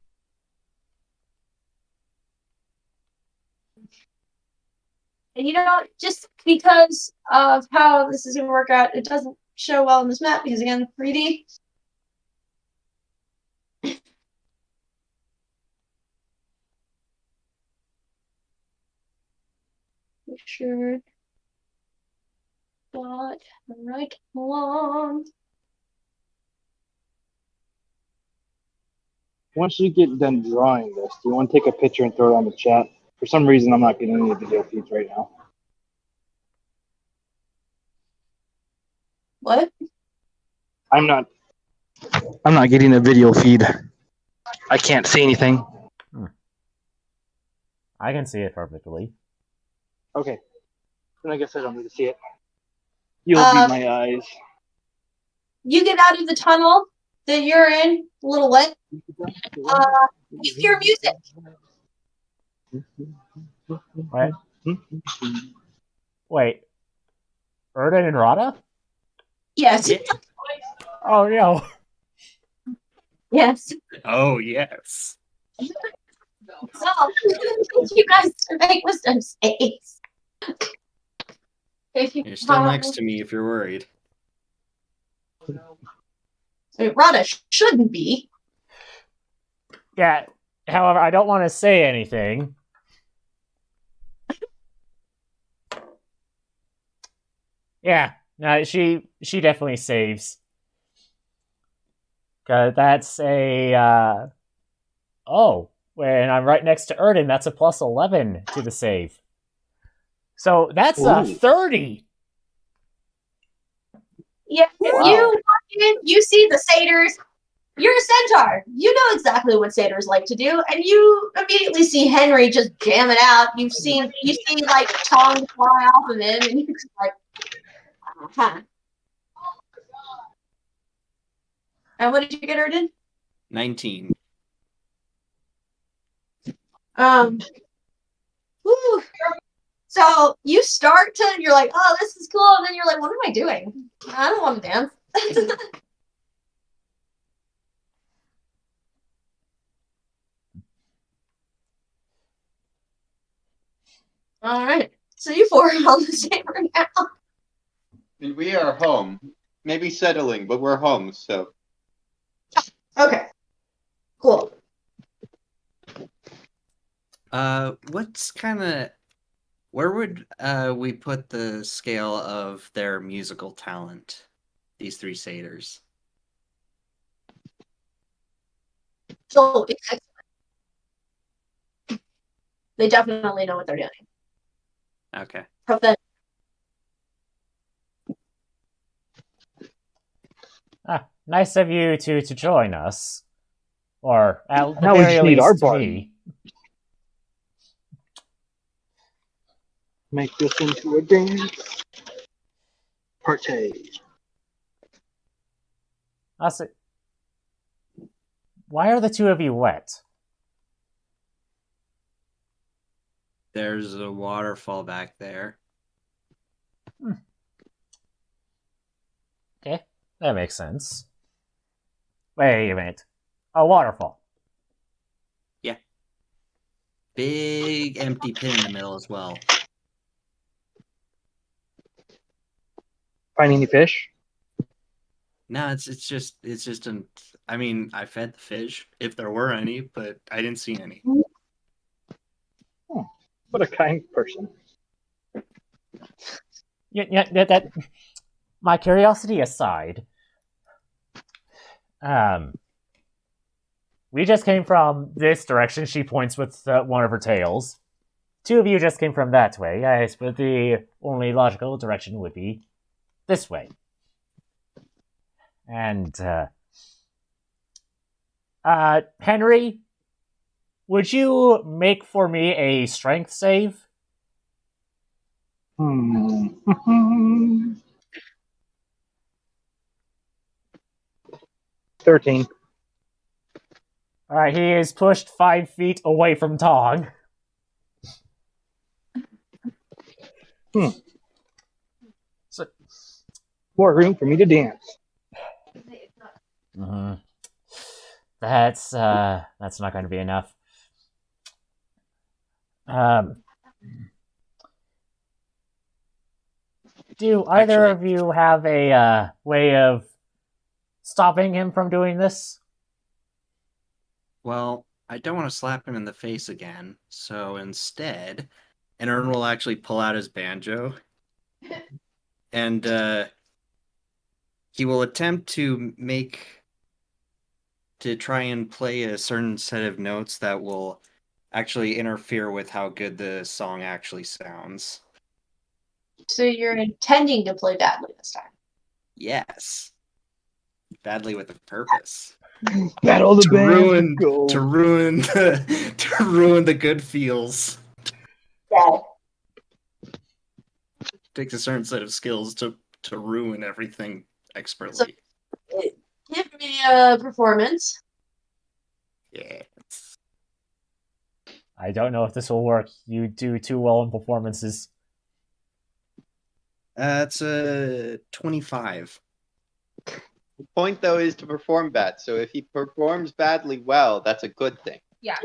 S2: And just because of how this is going to work out, it doesn't show well on this map because, again, 3D. Make sure got the right one.
S4: Once you get done drawing this, do you want to take a picture and throw it on the chat? For some reason, I'm not getting any video feeds right now.
S2: What?
S4: I'm not getting a video feed. I can't see anything.
S1: I can see it perfectly.
S4: Okay. Then I guess I don't need to see it. You'll be my eyes.
S2: You get out of the tunnel that you're in, a little wet. You hear music.
S1: Wait. Erden and Rada?
S2: Yes.
S1: Oh, no.
S2: Yes.
S3: Oh, yes.
S2: So, you guys make wisdom saves.
S3: You're still next to me if you're worried.
S2: Rada shouldn't be.
S1: Yeah, however, I don't want to say anything. Yeah, no, she definitely saves. That's a, oh, when I'm right next to Erden, that's a plus 11 to the save. So that's a 30.
S2: Yeah,
S4: Wow.
S2: you walk in, you see the satyrs. You're a centaur. You know exactly what satyrs like to do, and you immediately see Henry just jamming out. You see like tongue fly off of him, and you're just like, huh. And what did you get her in?
S3: 19.
S2: Woo. So you start to, you're like, oh, this is cool, and then you're like, what am I doing? I don't want to dance. All right. So you four are on the same right now.
S6: And we are home. Maybe settling, but we're home, so.
S2: Okay. Cool.
S3: What's kind of where would we put the scale of their musical talent? These three satyrs.
S2: So it's excellent. They definitely know what they're doing.
S3: Okay.
S2: Profen-
S1: Nice of you to join us. Or at the
S4: Now we
S1: very
S4: just need our
S1: least to
S4: party.
S1: me.
S4: Make this into a dance party.
S1: Also, why are the two of you wet?
S3: There's a waterfall back there.
S1: Okay, that makes sense. Wait a minute. A waterfall.
S3: Big empty pit in the middle as well.
S4: Find any fish?
S3: No, it's just an. I mean, I fed the fish if there were any, but I didn't see any.
S4: What a kind person.
S1: Yeah, that. My curiosity aside, we just came from this direction. She points with one of her tails. Two of you just came from that way. I suppose the only logical direction would be this way. And, Henry, would you make for me a strength save?
S4: 13.
S1: Alright, he is pushed 5 feet away from Tong. So,
S4: More room for me to dance.
S1: that's not going to be enough. Do either of you have a way of stopping him from doing this?
S3: Well, I don't want to slap him in the face again, so instead, Ern will actually pull out his banjo, and he will attempt to try and play a certain set of notes that will actually interfere with how good the song actually sounds.
S2: So you're intending to play badly this time.
S3: Yes. Badly with a purpose.
S4: Battle the
S3: To
S4: band.
S3: ruin
S4: Go.
S3: to ruin the good feels.
S2: Yeah.
S3: Takes a certain set of skills to ruin everything expertly.
S2: Give me a performance.
S3: Yeah.
S1: I don't know if this will work. You do too well in performances.
S3: It's a 25.
S6: The point, though, is to perform bad. So if he performs badly well, that's a good thing.
S7: Yeah.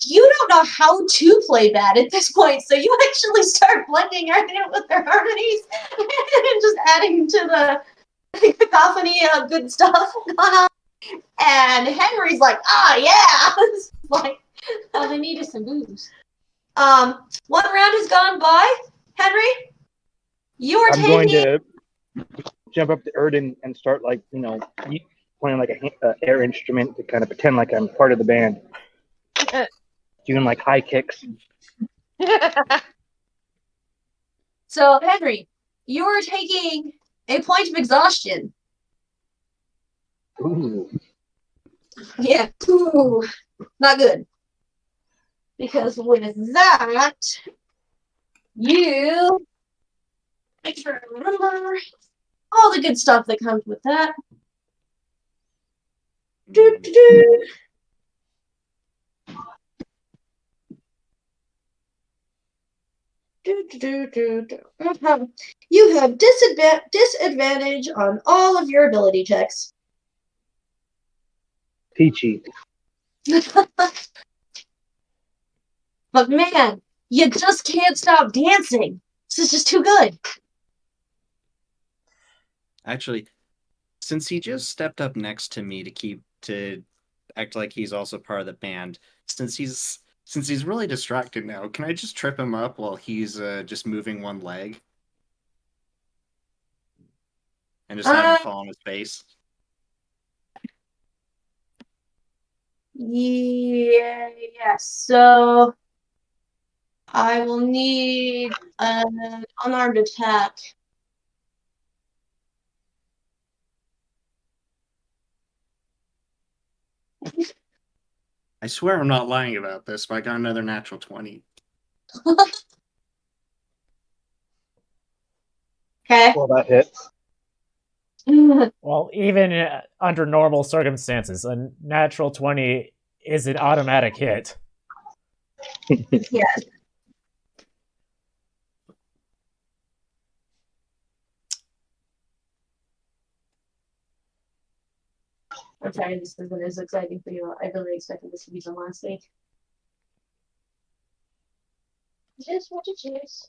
S2: You don't know how to play bad at this point, so you actually start blending right in with their harmonies and just adding to the cacophony of good stuff going on. And Henry's like, yeah. It's like, all they need is some booze. One round has gone by. Henry, you are
S4: I'm going
S2: taking...
S4: to jump up to Erden and start, like, playing like a air instrument to kind of pretend like I'm part of the band. Doing like high kicks.
S2: So, Henry, you're taking a point of exhaustion.
S4: Ooh.
S2: Yeah, ooh, not good. Because with that, you make sure I remember all the good stuff that comes with that. Do. You have disadvantage on all of your ability checks.
S4: Peachy.
S2: But man, you just can't stop dancing. This is just too good.
S3: Actually, since he just stepped up next to me to act like he's also part of the band, since he's really distracted now, can I just trip him up while he's just moving one leg? And just have him fall on his face?
S2: Yes. So I will need an unarmed attack.
S3: I swear I'm not lying about this, but I got another natural 20.
S2: Okay.
S4: Well, that hits.
S1: Well, even under normal circumstances, a natural 20 is an automatic hit.
S2: Yes. I'm sorry, this isn't as exciting for you. I really expected this to be the last week. Just what you choose.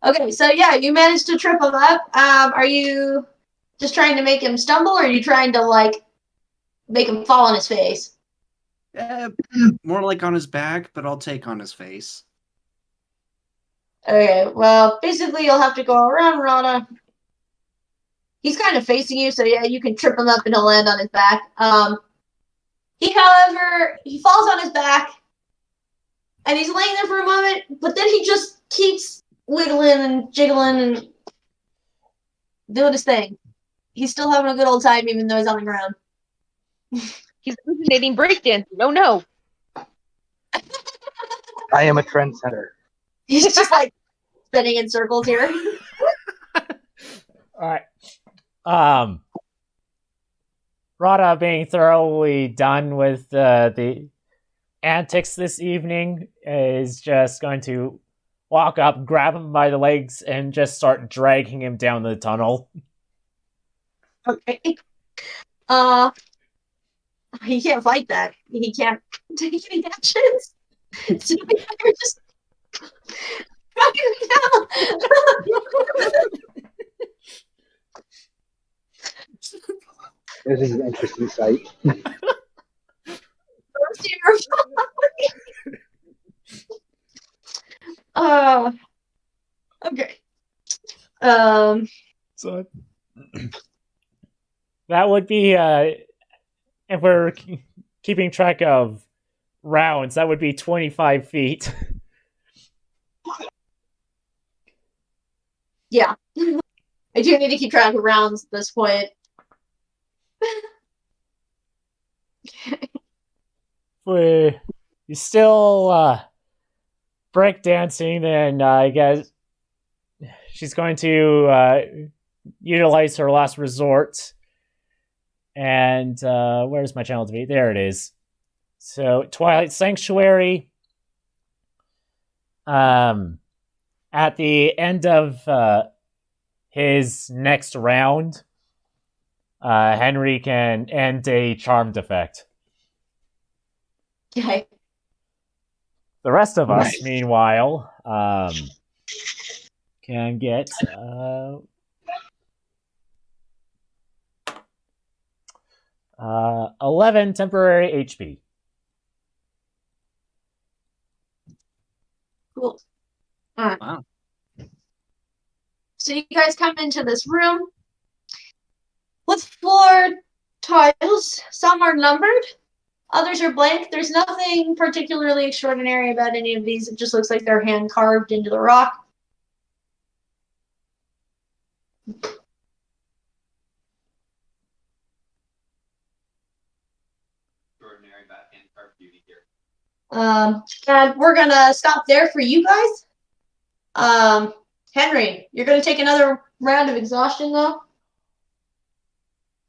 S2: Okay, so yeah, you managed to trip him up. Are you just trying to make him stumble, or are you trying to like make him fall on his face?
S3: More like on his back, but I'll take on his face.
S2: Okay, well, basically you'll have to go around Rana. He's kind of facing you, so yeah, you can trip him up and he'll land on his back. He falls on his back, and he's laying there for a moment, but then he just keeps wiggling and jiggling and doing his thing. He's still having a good old time, even though he's on the ground.
S7: He's hallucinating breakdancing. No.
S4: I am a trendsetter.
S2: He's just like spinning in circles here.
S1: All right. Rada, being thoroughly done with the antics this evening, is just going to walk up, grab him by the legs, and just start dragging him down the tunnel.
S2: Okay. He can't fight that. He can't take any actions. So you're just dragging him down.
S4: This is an interesting sight.
S2: Okay.
S1: So that would be, if we're keeping track of rounds, that would be 25 feet.
S2: Yeah. I do need to keep track of rounds at this point.
S1: If you're still breakdancing, then I guess she's going to utilize her last resort. And where's my channel to be? There it is. So Twilight Sanctuary. At the end of his next round, Henry can end a charmed effect.
S2: Okay.
S1: The rest of us,
S4: Nice.
S1: meanwhile, can get 11 temporary HP.
S2: Cool. Alright.
S3: Wow.
S2: So you guys come into this room with 4 tiles. Some are numbered, Others are blank. There's nothing particularly extraordinary about any of these. It just looks like they're hand carved into the rock.
S6: Extraordinary about hand carved beauty here.
S2: And we're gonna stop there for you guys. Henry, you're gonna take another round of exhaustion though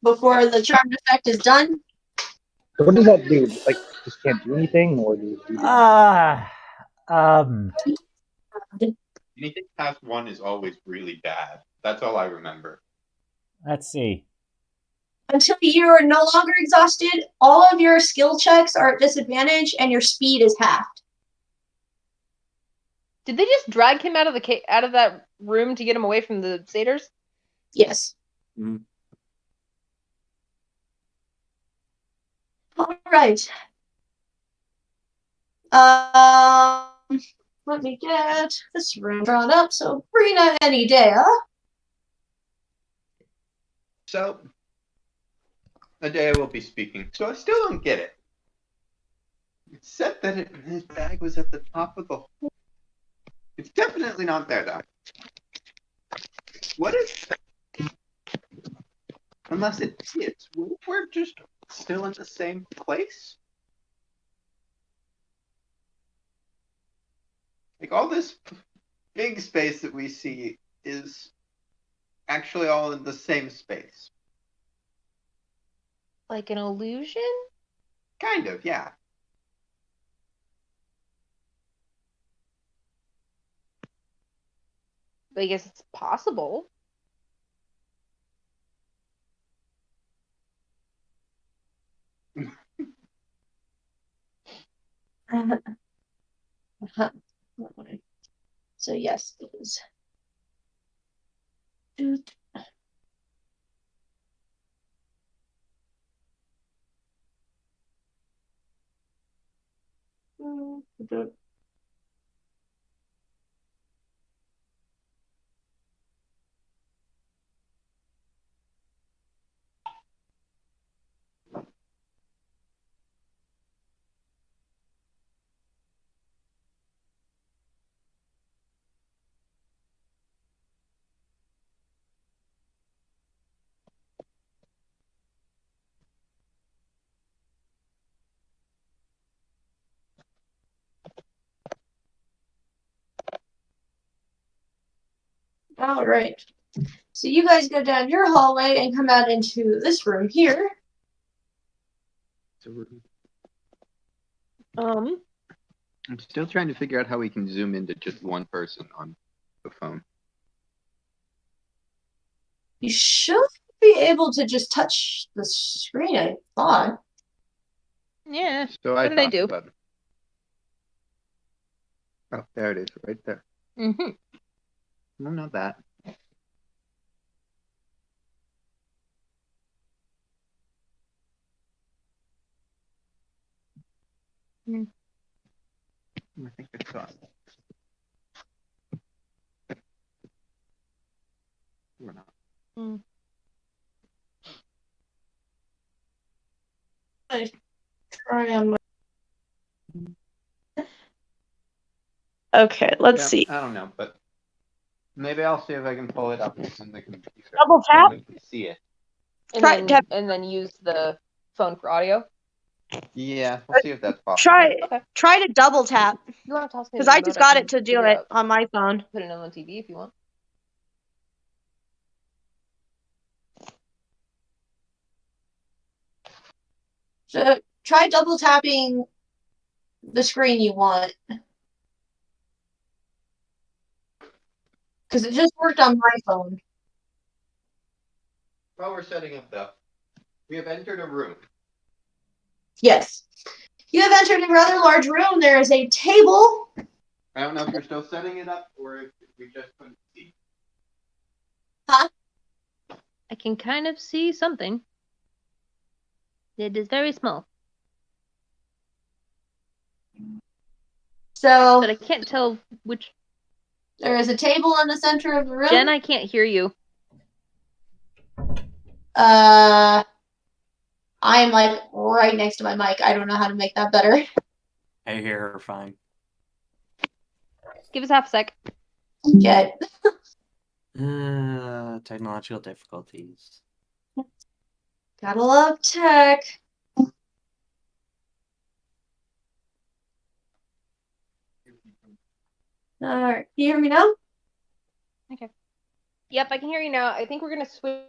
S2: before the charmed effect is done.
S4: So what does that do? Like, just can't do anything, or do you do
S6: Anything past 1 is always really bad. That's all I remember.
S1: let's see.
S2: Until you're no longer exhausted, all of your skill checks are at disadvantage and your speed is halved.
S8: Did they just drag him out of that room to get him away from the satyrs?
S2: Yes.
S3: Mhm.
S2: All right. Let me get this room drawn up. So, Brina and Idea.
S6: So, Adea will be speaking. So I still don't get it. It said that his bag was at the top of the hole. It's definitely not there, though. What is... Unless it is. What if we're just still in the same place? Like, all this big space that we see is actually all in the same space.
S8: Like an illusion?
S6: Kind of, yeah.
S8: I guess it's possible.
S2: So yes, it is. All right. So you guys go down your hallway and come out into this room here.
S8: Um,
S6: I'm still trying to figure out how we can zoom into just one person on the phone.
S2: You should be able to just touch the screen, I thought.
S8: yeah.
S6: So
S8: What did I do?
S6: About... Oh, there it is, right there.
S8: Mm-hmm.
S6: No, not that.
S8: Mm.
S6: I think I saw it. Or not.
S8: Mm.
S2: Try on my... Okay, let's see.
S6: I don't know, but maybe I'll see if I can pull it up in the computer.
S2: Double tap?
S6: So we can see it.
S8: And then use the phone for audio.
S6: Yeah, we'll see if that's possible.
S2: Try to double tap.
S8: You want to toss me
S2: Because
S8: the
S2: I just
S8: remote?
S2: got
S8: can
S2: it to do
S8: figure
S2: it
S8: out-
S2: on my phone.
S8: Put it on the TV if you want.
S2: So try double tapping the screen you want. Because it just worked on my phone.
S6: While we're setting up, though, we have entered a room.
S2: Yes. You have entered a rather large room. There is a table.
S6: I don't know if you're still setting it up or if we just couldn't see.
S8: I can kind of see something. It is very small,
S2: So
S8: but I can't tell which.
S2: there is a table in the center of the room.
S8: Jen, I can't hear you.
S2: I'm like right next to my mic. I don't know how to make that better.
S3: I hear her fine.
S8: Give us half a sec.
S2: Get.
S3: Technological difficulties.
S2: Gotta love tech. Alright, can you hear me now?
S8: Yep, I can hear you now. I think we're gonna switch.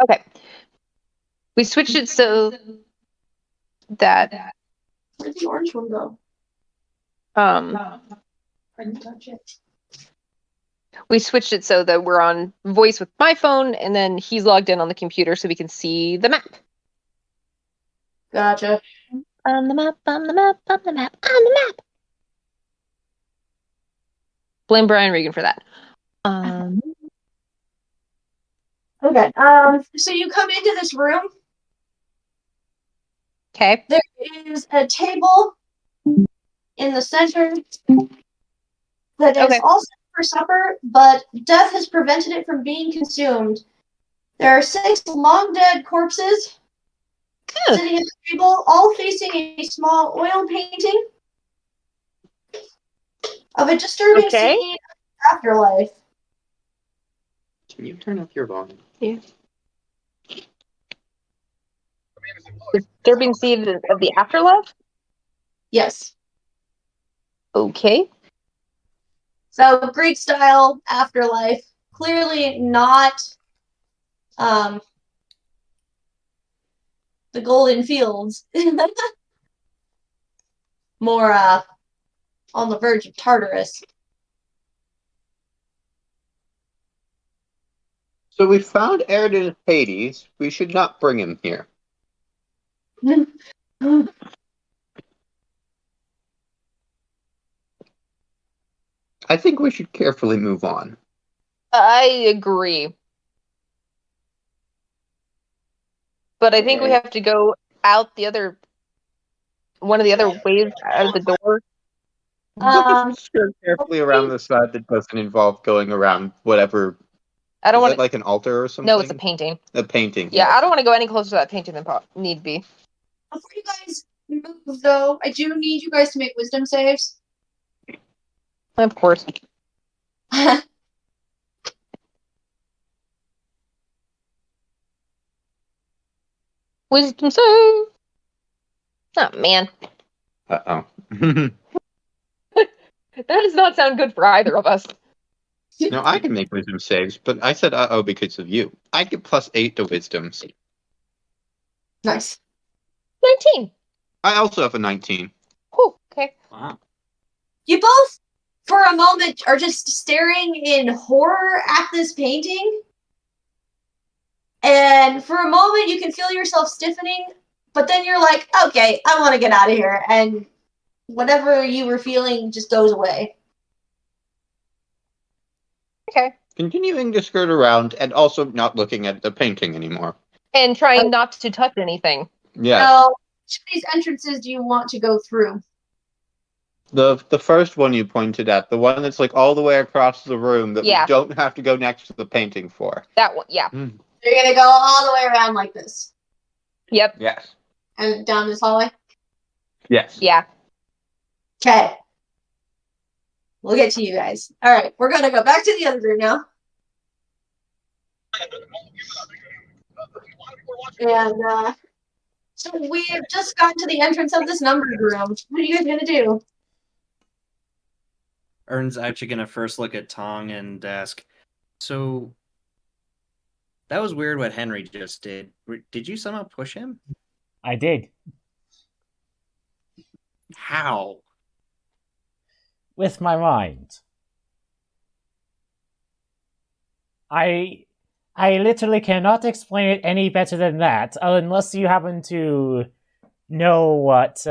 S8: Okay. We switched it so that
S2: Where'd the orange one go?
S8: um
S2: I didn't touch it.
S8: we switched it so that we're on voice with my phone and then he's logged in on the computer so we can see the map.
S2: Gotcha.
S8: On the map, on the map, on the map, on the map. Blame Brian Regan for that.
S2: Okay. So you come into this room.
S8: Okay.
S2: There is a table in the center that is
S8: Okay.
S2: all set for supper, but death has prevented it from being consumed. There are 6 long dead corpses sitting at the table, all facing a small oil painting of a disturbing
S8: Okay.
S2: scene of afterlife.
S3: Can you turn up your volume?
S8: Disturbing scene of the afterlife?
S2: Yes.
S8: Okay.
S2: So Greek style afterlife. Clearly not the Golden Fields. More on the verge of Tartarus.
S6: So we found Aaron in Hades. We should not bring him here. I think we should carefully move on.
S8: I agree. But I think we have to go out the other one of the other ways out of the door.
S6: Let's go carefully around the side that doesn't involve going around whatever.
S8: I don't
S6: Is
S8: want
S6: that like an altar or something?
S8: No, it's a painting.
S6: A painting.
S8: Yeah, I don't want to go any closer to that painting than need be.
S2: Before you guys move, though, I do need you guys to make wisdom saves.
S8: Of course. Wisdom save. Oh man.
S6: Uh-oh.
S8: That does not sound good for either of us.
S6: No, I can make wisdom saves, but I said uh-oh because of you. I get +8 to wisdoms.
S2: Nice.
S8: 19.
S6: I also have a 19.
S8: Whew, okay.
S3: Wow.
S2: You both, for a moment, are just staring in horror at this painting. And for a moment, you can feel yourself stiffening, but then you're like, okay, I want to get out of here. And whatever you were feeling just goes away.
S8: Okay.
S6: Continuing to skirt around and also not looking at the painting anymore.
S8: And trying not to touch anything.
S6: Yeah.
S2: So, which of these entrances do you want to go through?
S6: The first one you pointed at, the one that's like all the way across the room that
S8: Yeah.
S6: we don't have to go next to the painting for.
S8: That one, yeah.
S2: You're going to go all the way around like this.
S8: Yep.
S6: Yes.
S2: And down this hallway?
S6: Yes.
S8: Yeah.
S2: Okay. We'll get to you guys. All right, we're going to go back to the other room now. And so we have just gotten to the entrance of this numbered room. What are you guys going to do?
S3: Ern's actually gonna first look at Tong and ask, so that was weird what Henry just did. Did you somehow push him?
S1: I did.
S3: How?
S1: With my mind. I literally cannot explain it any better than that, unless you happen to know what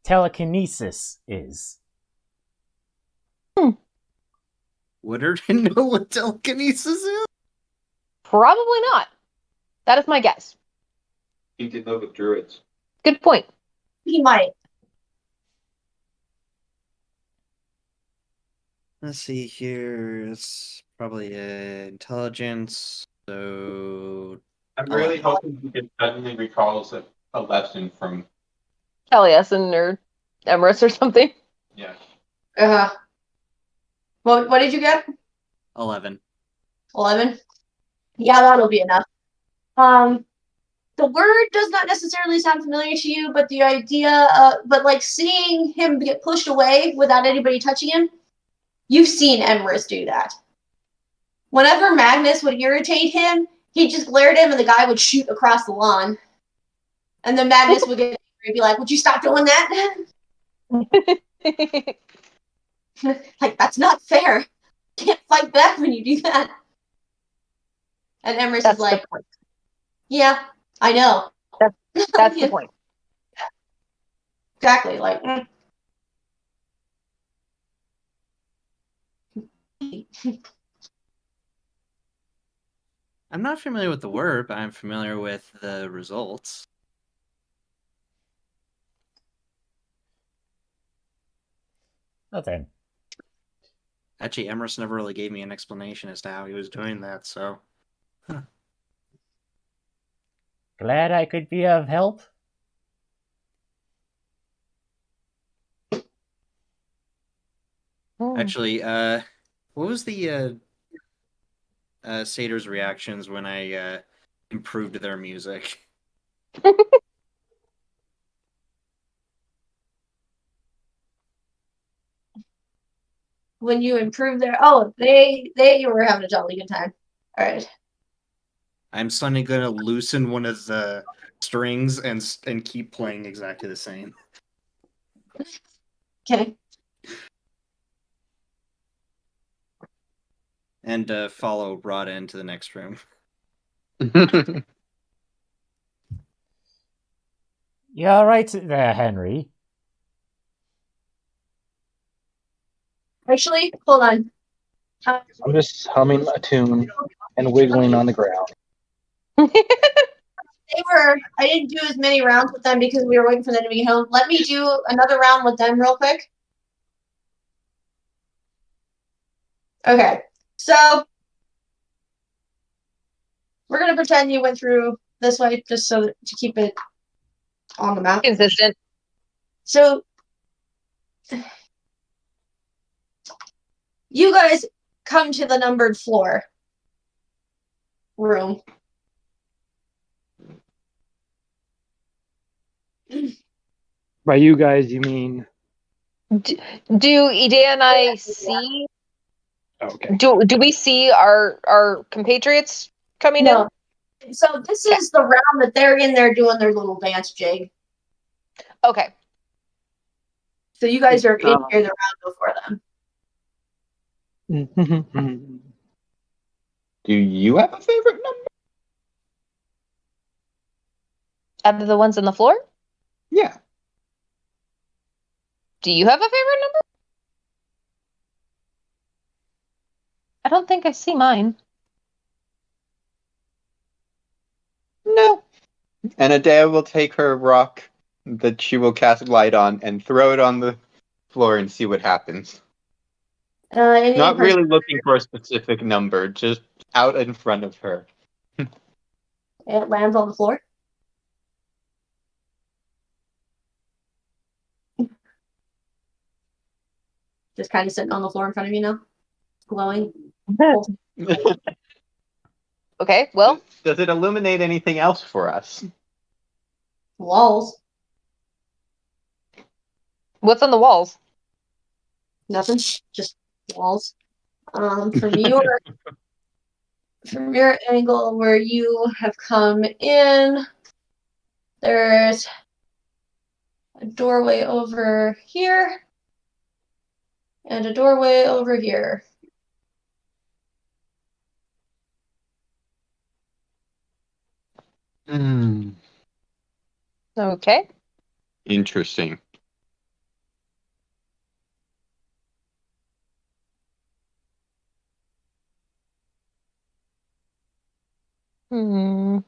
S1: telekinesis is.
S3: Would her know what telekinesis is?
S8: Probably not. That is my guess.
S6: He did know the druids.
S8: Good point.
S2: He might.
S3: Let's see here. It's probably intelligence. So
S6: I'm really hoping he can suddenly recalls a lesson from.
S8: Taliesin or Emrys or something.
S6: Yes.
S2: What did you get?
S3: 11.
S2: 11? Yeah, that'll be enough. The word does not necessarily sound familiar to you, but the idea, but like seeing him get pushed away without anybody touching him, you've seen Emrys do that. Whenever Magnus would irritate him, he'd just glare at him and the guy would shoot across the lawn. And then Magnus would get angry and be like, would you stop doing that? Like, that's not fair. You can't fight back when you do that. And Emrys
S8: That's
S2: is like,
S8: the point.
S2: yeah, I know.
S8: That's the point.
S2: Exactly. Like,
S3: I'm not familiar with the word, but I'm familiar with the results.
S1: Okay.
S3: Actually, Emrys never really gave me an explanation as to how he was doing that, so.
S1: Glad I could be of help.
S3: Actually, what was the Satyr's reactions when I improved their music?
S2: when you improve their, they were having a jolly good time. All right.
S3: I'm suddenly gonna loosen one of the strings and keep playing exactly the same.
S2: Okay.
S3: And follow Rada into the next room.
S1: You all right there, Henry?
S2: Actually, hold on.
S4: I'm just humming a tune and wiggling on the ground.
S2: I didn't do as many rounds with them because we were waiting for them to be home. Let me do another round with them real quick. Okay. So we're gonna pretend you went through this way just so that, to keep it on the map.
S8: Consistent.
S2: So you guys come to the numbered floor room.
S4: By you guys, you mean?
S8: Do Ida and I see?
S4: Okay.
S8: Do we see our compatriots coming
S2: No. So this is the round that they're in there doing their little dance jig.
S8: in? Okay.
S2: So you guys are in here the round before them.
S6: Do you have a favorite number?
S8: Out of the ones on the floor?
S6: Yeah.
S8: Do you have a favorite number? I don't think I see mine.
S6: No. And Adea will take her rock that she will cast light on and throw it on the floor and see what happens. Not really looking for a specific number, just out in front of her.
S2: It lands on the floor. Just kind of sitting on the floor in front of you now, glowing.
S8: Okay, well.
S6: Does it illuminate anything else for us?
S2: Walls.
S8: What's on the walls?
S2: Nothing. Just walls. From your angle where you have come in, there's a doorway over here and a doorway over here.
S8: Okay.
S6: Interesting.
S8: Hmm.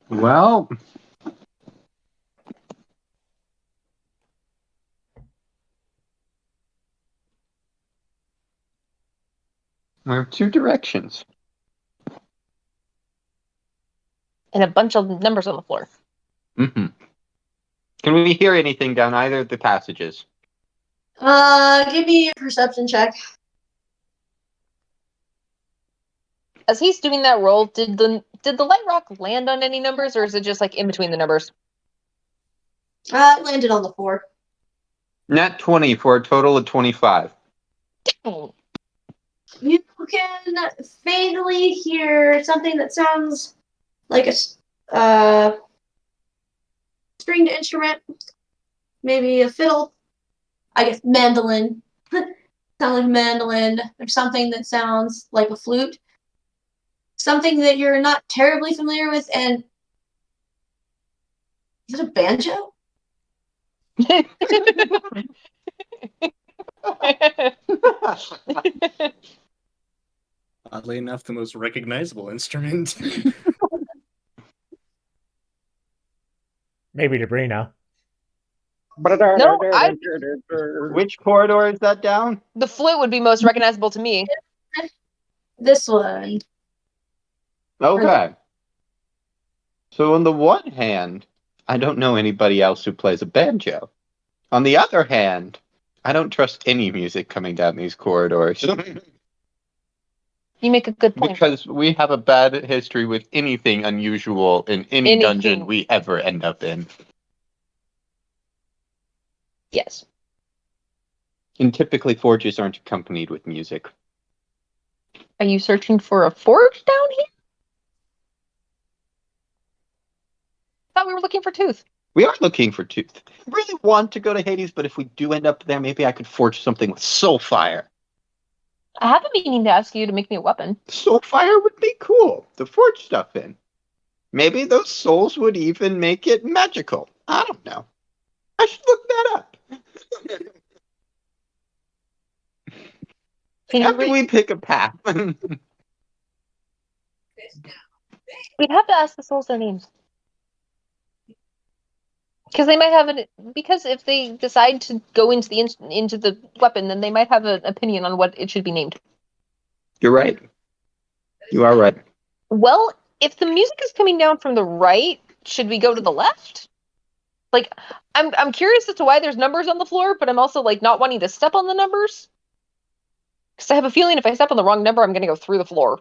S6: Well, we have two directions.
S8: And a bunch of numbers on the floor.
S6: Mm-hmm. Can we hear anything down either of the passages?
S2: Give me a perception check.
S8: As he's doing that roll, did the light rock land on any numbers, or is it just like in between the numbers?
S2: It landed on the floor.
S6: Nat 20 for a total of 25.
S8: Oh,
S2: You can faintly hear something that sounds like a stringed instrument, maybe a fiddle. I guess mandolin. Sound like mandolin, or something that sounds like a flute. Something that you're not terribly familiar with, and is it a banjo?
S3: Oddly enough, the most recognizable instrument.
S1: Maybe Sabrina.
S8: No,
S6: Which corridor is that down?
S8: the flute would be most recognizable to me.
S2: This one.
S6: Okay. So on the one hand, I don't know anybody else who plays a banjo. On the other hand, I don't trust any music coming down these corridors.
S8: You make a good point.
S6: Because we have a bad history with anything unusual in any dungeon we ever end up in.
S8: Yes.
S6: And typically forges aren't accompanied with music.
S8: Are you searching for a forge down here? Thought we were looking for Tooth.
S6: We are looking for Tooth. I really want to go to Hades, but if we do end up there, maybe I could forge something with soul fire.
S8: I have a meaning to ask you to make me a weapon.
S6: Soul fire would be cool to forge stuff in. Maybe those souls would even make it magical. I don't know. I should look that up. After we pick a path.
S8: We'd have to ask the souls their names. Because they might have an. Because if they decide to go into the weapon, then they might have an opinion on what it should be named.
S6: You're right. You are right.
S8: Well, if the music is coming down from the right, should we go to the left? Like, I'm curious as to why there's numbers on the floor, but I'm also like not wanting to step on the numbers. Because I have a feeling if I step on the wrong number, I'm going to go through the floor.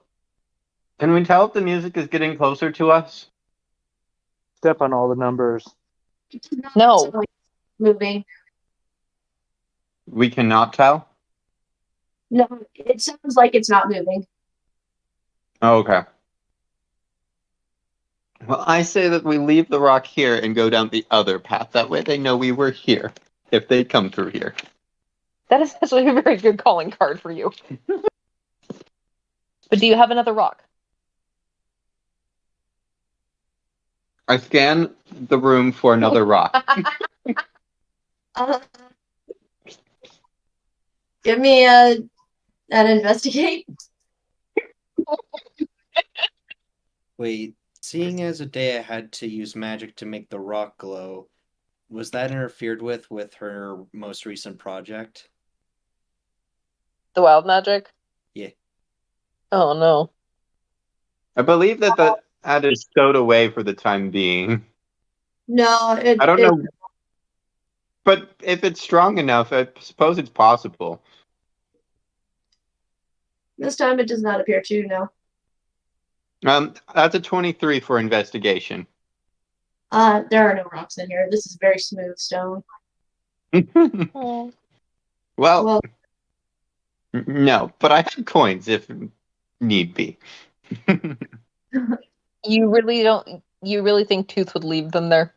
S6: Can we tell if the music is getting closer to us?
S4: Step on all the numbers.
S8: No.
S2: Moving.
S6: We cannot tell?
S2: No, it sounds like it's not moving.
S6: Oh, okay. Well, I say that we leave the rock here and go down the other path. That way they know we were here, if they come through here.
S8: That is actually a very good calling card for you. But do you have another rock?
S6: I scan the room for another rock.
S2: Give me an investigate.
S3: Wait, seeing as Adea had to use magic to make the rock glow, was that interfered with her most recent project?
S8: The wild magic?
S3: Yeah.
S8: Oh, no.
S6: I believe that that is stowed away for the time being.
S2: No,
S6: I don't know. But if it's strong enough, I suppose it's possible.
S2: This time it does not appear to, no.
S6: That's a 23 for investigation.
S2: There are no rocks in here. This is very smooth stone.
S6: Well, no, but I have coins if need be.
S8: You really think Tooth would leave them there?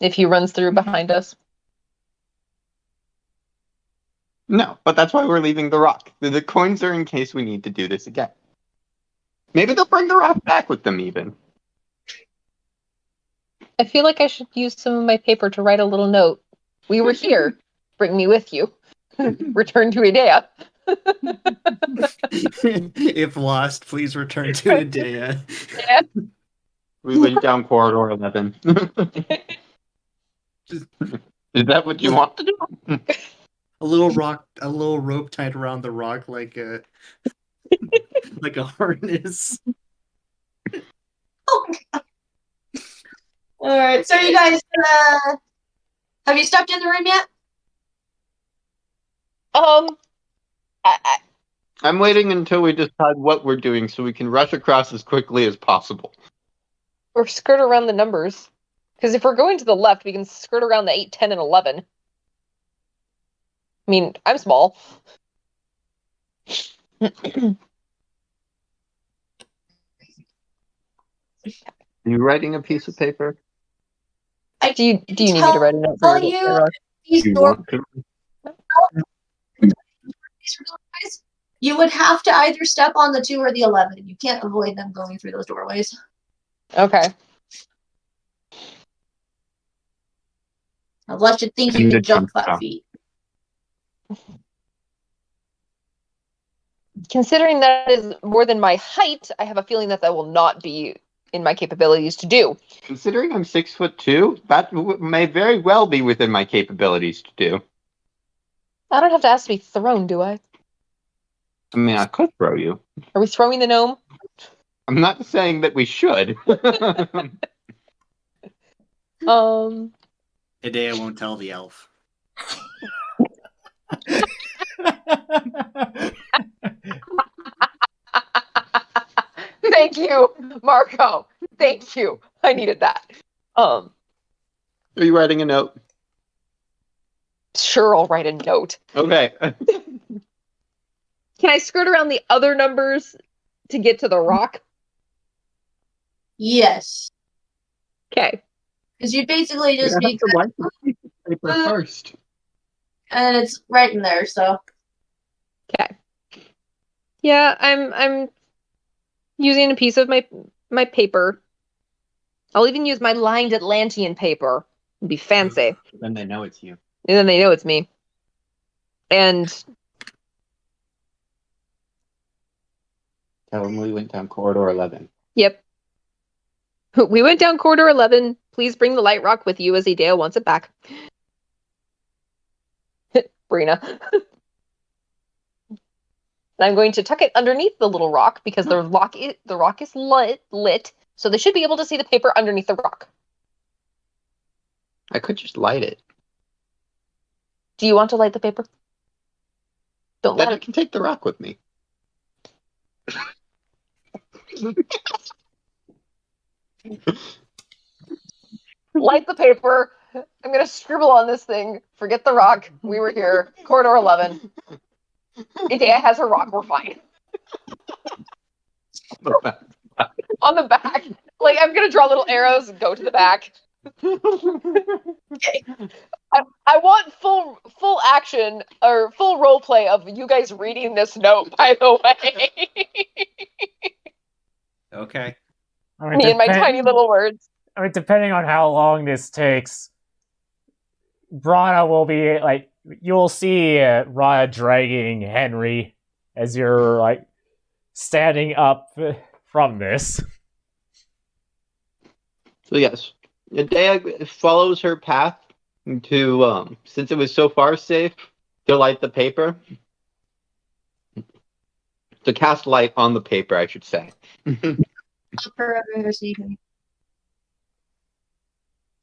S8: If he runs through behind us?
S6: No, but that's why we're leaving the rock. The coins are in case we need to do this again. Maybe they'll bring the rock back with them even.
S8: I feel like I should use some of my paper to write a little note. We were here. Bring me with you. Return to Idea.
S3: If lost, please return to Adea.
S8: Yeah.
S6: We went down corridor 11. Is that what you want to do?
S3: A little rope tied around the rock like a like a harness.
S2: All right. So you guys, have you stepped in the room yet?
S6: I'm waiting until we decide what we're doing so we can rush across as quickly as possible.
S8: Or skirt around the numbers. Because if we're going to the left, we can skirt around the 8, 10, and 11. I mean, I'm small.
S6: Are you writing a piece of paper?
S8: Do you need me to write a note for your
S2: These
S6: You
S2: doors,
S6: want to?
S2: you would have to either step on the 2 or the 11. You can't avoid them going through those doorways.
S8: Okay.
S2: Unless you think you can jump 5 feet.
S8: Considering that is more than my height, I have a feeling that will not be in my capabilities to do.
S6: Considering I'm 6'2", that may very well be within my capabilities to do.
S8: I don't have to ask to be thrown, do I?
S6: I mean, I could throw you.
S8: Are we throwing the gnome?
S6: I'm not saying that we should.
S3: Today I won't tell the elf.
S8: Thank you, Marco. Thank you. I needed that.
S6: Are you writing a note?
S8: Sure, I'll write a note.
S6: Okay.
S8: Can I skirt around the other numbers to get to the rock?
S2: Yes.
S8: Okay.
S2: Because you'd basically just be
S6: write the piece of paper first.
S2: And it's right in there, so.
S8: Okay. Yeah, I'm using a piece of my paper. I'll even use my lined Atlantean paper. It'll be fancy.
S6: Then they know it's you.
S8: And then they know it's me. And
S6: Tell them we went down corridor 11.
S8: yep. We went down corridor 11. Please bring the light rock with you as Idea wants it back. Brina. I'm going to tuck it underneath the little rock because the rock is lit, so they should be able to see the paper underneath the rock.
S6: I could just light it.
S8: Do you want to light the paper? Don't
S6: Then
S8: let
S6: I can take the rock with me.
S8: light the paper. I'm gonna scribble on this thing. Forget the rock. We were here. Corridor 11. Idea has her rock. We're fine. On the back. Like, I'm gonna draw little arrows and go to the back. I want full action or full role play of you guys reading this note, by the way.
S3: Okay.
S1: I mean,
S8: Me and my tiny little words.
S1: I mean, depending on how long this takes, Brana will be like, you'll see Rana dragging Henry as you're like standing up from this.
S6: So yes, Adea follows her path to, since it was so far safe, to light the paper. To cast light on the paper, I should say.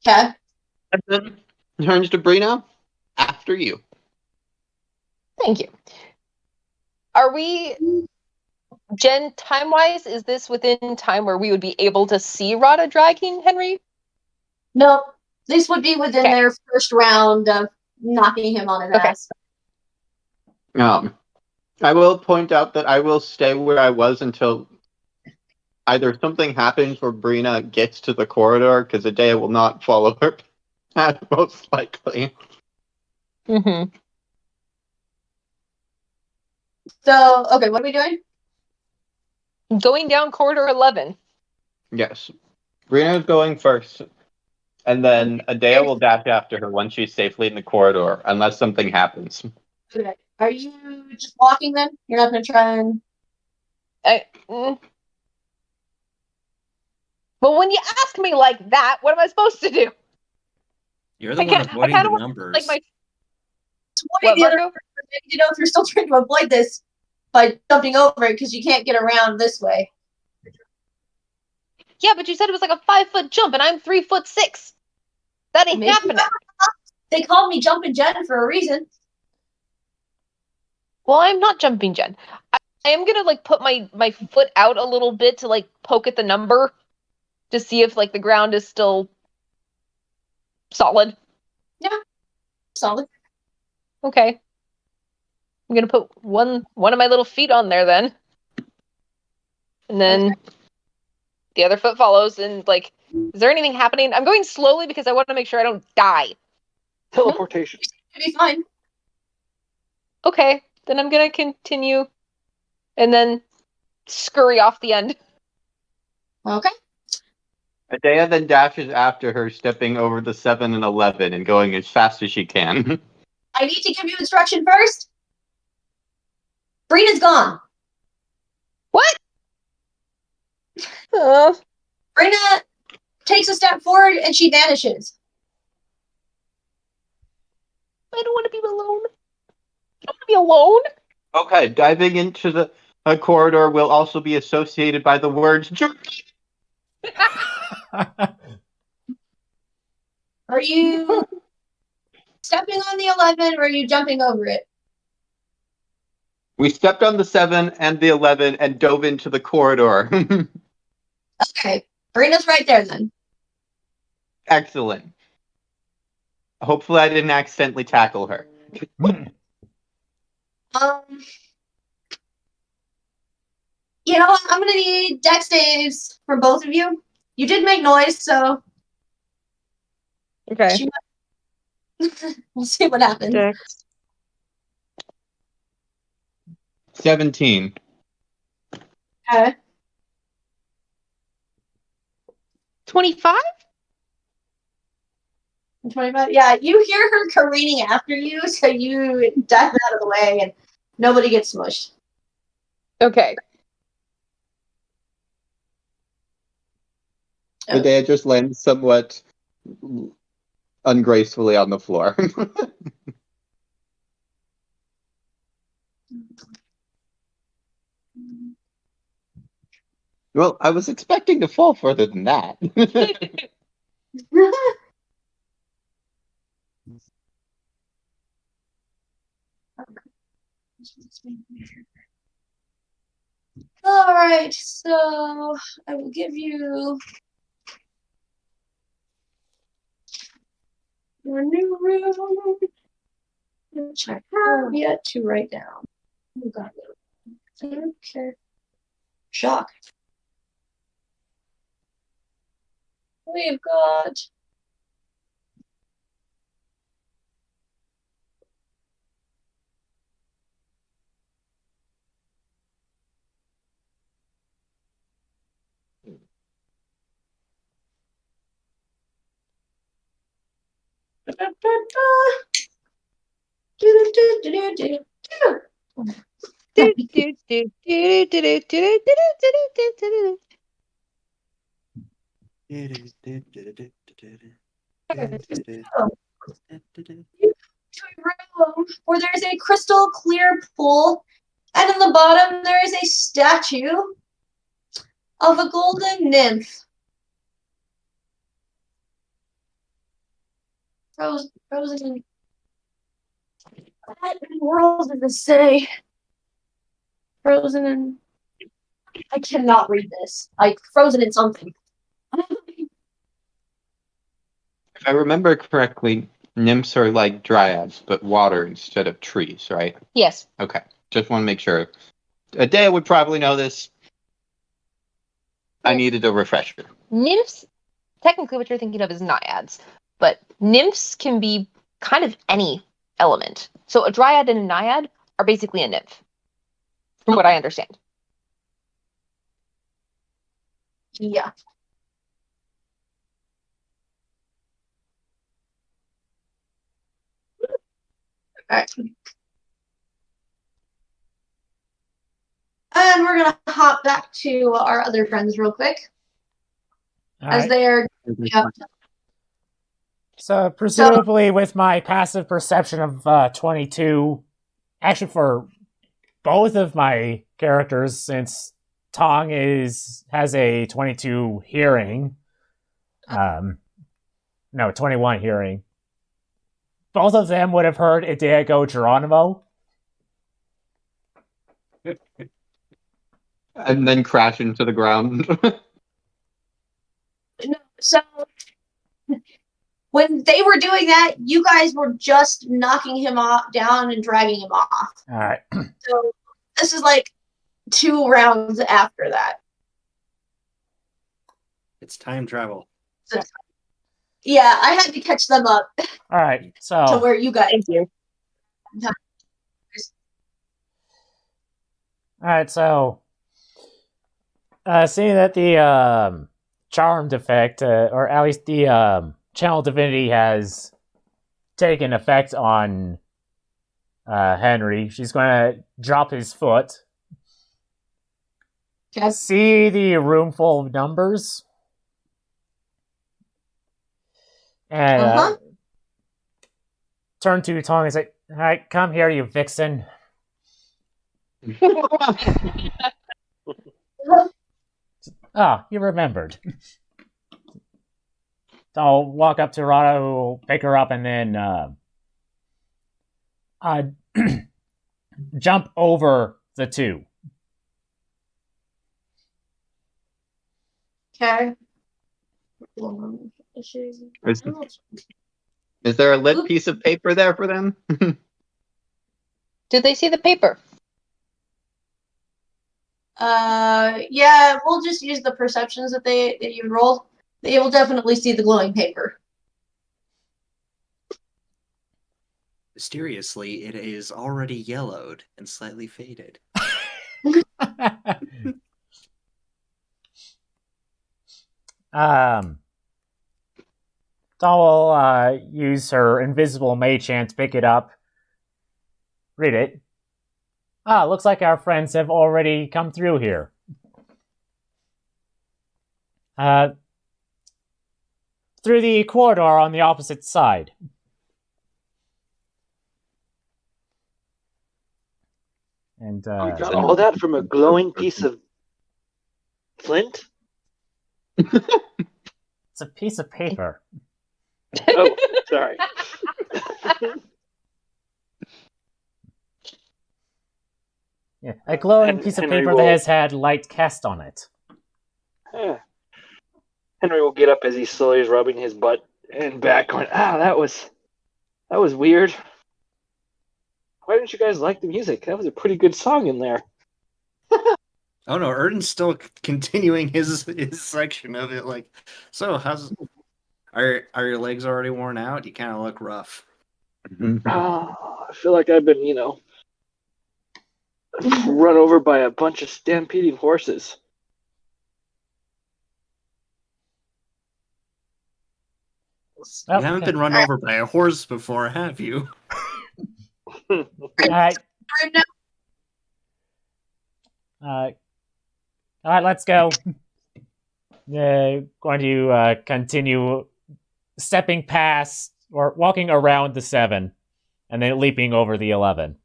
S2: Okay.
S6: And then turns to Brina. After you.
S8: Thank you. Are we, Jen, time-wise, is this within time where we would be able to see Rada dragging Henry?
S2: Nope. This would be within their first round of knocking him on his ass.
S6: I will point out that I will stay where I was until either something happens or Brina gets to the corridor, because Adea will not follow her path, most likely.
S8: Mm-hmm.
S2: So, okay, what are we doing?
S8: Going down corridor 11.
S6: Yes. Brina is going first. And then Adea will dash after her once she's safely in the corridor, unless something happens.
S2: Okay. Are you just walking then? You're not going to try and...
S8: But when you ask me like that, what am I supposed to do?
S3: You're the one avoiding the numbers.
S8: Like my
S2: What, Marco? You know, if you're still trying to avoid this by jumping over it because you can't get around this way.
S8: Yeah, but you said it was like a 5-foot jump, and I'm 3'6". That ain't happening.
S2: They called me Jumpin' Jen for a reason.
S8: Well, I'm not Jumping Jen. I am gonna like put my foot out a little bit to like poke at the number to see if like the ground is still solid.
S2: Yeah, solid.
S8: Okay. I'm gonna put one of my little feet on there then. And then the other foot follows, and like, is there anything happening? I'm going slowly because I want to make sure I don't die.
S4: Teleportation.
S2: It'll be fine.
S8: Okay, then I'm gonna continue and then scurry off the end.
S2: Okay.
S6: Adea then dashes after her, stepping over the 7 and 11 and going as fast as she can.
S2: I need to give you instruction first. Brina's gone.
S8: What?
S2: Brina takes a step forward and she vanishes.
S8: I don't want to be alone. I don't want to be alone.
S6: Okay, diving into the corridor will also be associated by the words jerky.
S2: Are you stepping on the 11 or are you jumping over it?
S6: We stepped on the 7 and the 11 and dove into the corridor.
S2: Okay. Brina's right there then.
S6: Excellent. Hopefully I didn't accidentally tackle her.
S2: You know what? I'm gonna need dex saves from both of you. You did make noise, so
S8: Okay.
S2: we'll see what happens.
S8: Dex.
S6: 17.
S2: Okay.
S8: 25?
S2: 25. Yeah, you hear her careening after you, so you dive out of the way and nobody gets smushed.
S8: Okay.
S6: Adea just lands somewhat ungracefully on the floor. Well, I was expecting to fall further than that.
S2: All right, so I will give you your new room, which I have yet to write down. Oh, God. Okay. Shock. We've got room where there's a crystal clear pool, and in the bottom there is a statue of a golden nymph. Frozen in. What in the world did this say? Frozen in. I cannot read this. Like, frozen in something.
S6: If I remember correctly, nymphs are like dryads, but water instead of trees, right?
S8: Yes.
S6: Okay, just want to make sure. Adea would probably know this. I needed a refresher.
S8: Nymphs, technically what you're thinking of is naiads, but nymphs can be kind of any element. So a dryad and a naiad are basically a nymph, from what I understand.
S2: Yeah. Alright. And we're gonna hop back to our other friends real quick. as they are. Yeah.
S1: So presumably with my passive perception of 22, actually for both of my characters, since Tong has a 22 hearing, 21 hearing, both of them would have heard Diego Geronimo.
S6: And then crash into the ground.
S2: So when they were doing that, you guys were just knocking him down and dragging him off.
S1: All right.
S2: So this is like 2 rounds after that.
S3: It's time travel.
S2: So, yeah, I had to catch them up
S1: All right.
S2: to
S1: So
S2: where you guys.
S8: Thank you.
S1: all right. So seeing that the charm defect, or at least the channel divinity, has taken effect on Henry, she's going to drop his foot.
S2: Okay.
S1: See the room full of numbers, and turn to Tong and say, "All right, come here, you vixen." Ah, you remembered. So I'll walk up to Rada, who will pick her up, and then jump over the 2.
S2: Okay.
S6: Is there a lit piece of paper there for them?
S8: Did they see the paper?
S2: Yeah, we'll just use the perceptions that you rolled. They will definitely see the glowing paper.
S3: Mysteriously, it is already yellowed and slightly faded.
S1: Dahl will use her invisible mage hand to pick it up. Read it. Ah, looks like our friends have already come through here. Through the corridor on the opposite side. And
S4: You got all that from a glowing piece of flint?
S1: it's a piece of paper.
S4: Oh, sorry.
S1: Yeah, a glowing piece of
S4: Henry
S1: paper that has had light cast on it.
S4: Yeah. Henry will get up as he slowly is rubbing his butt and back, going, that was weird. Why didn't you guys like the music? That was a pretty good song in there.
S3: Oh no, Erden's still continuing his section of it. Like, so are your legs already worn out? You kind of look rough.
S4: I feel like I've been, run over by a bunch of stampeding horses.
S3: You haven't been run over by a horse before, have you?
S1: All right, let's go. Going to continue stepping past or walking around the 7 and then leaping over the 11.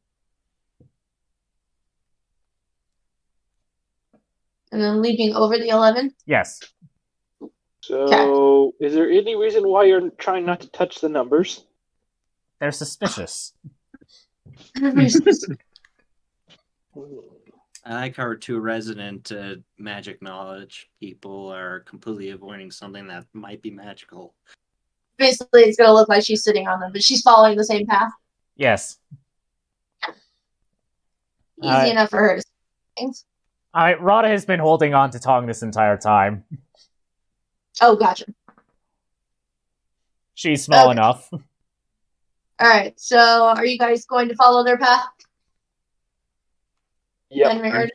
S2: And then leaping over the 11?
S1: Yes.
S4: So, Is there any reason why you're trying not to touch the numbers?
S1: They're suspicious.
S3: I cover 2 resident magic knowledge. People are completely avoiding something that might be magical.
S2: Basically, it's going to look like she's sitting on them, but she's following the same path.
S1: Yes.
S2: Easy enough for her to see things.
S1: Alright, Rada has been holding on to Tong this entire time.
S2: Oh, gotcha.
S1: She's small enough.
S2: Alright, so are you guys going to follow their path?
S4: Yep.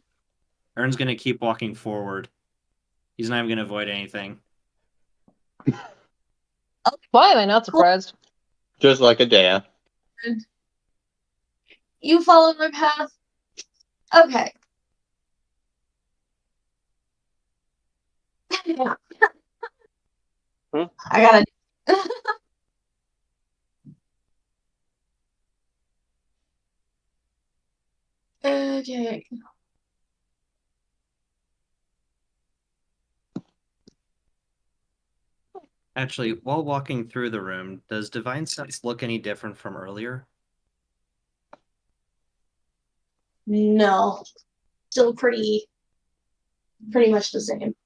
S3: Ern's going to keep walking forward. He's not even going to avoid anything.
S8: Why am I not surprised?
S6: Just like a day.
S2: You follow their path? Okay. I gotta. Okay.
S3: Actually, while walking through the room, does Divine Sense look any different from earlier?
S2: No, still pretty much the same.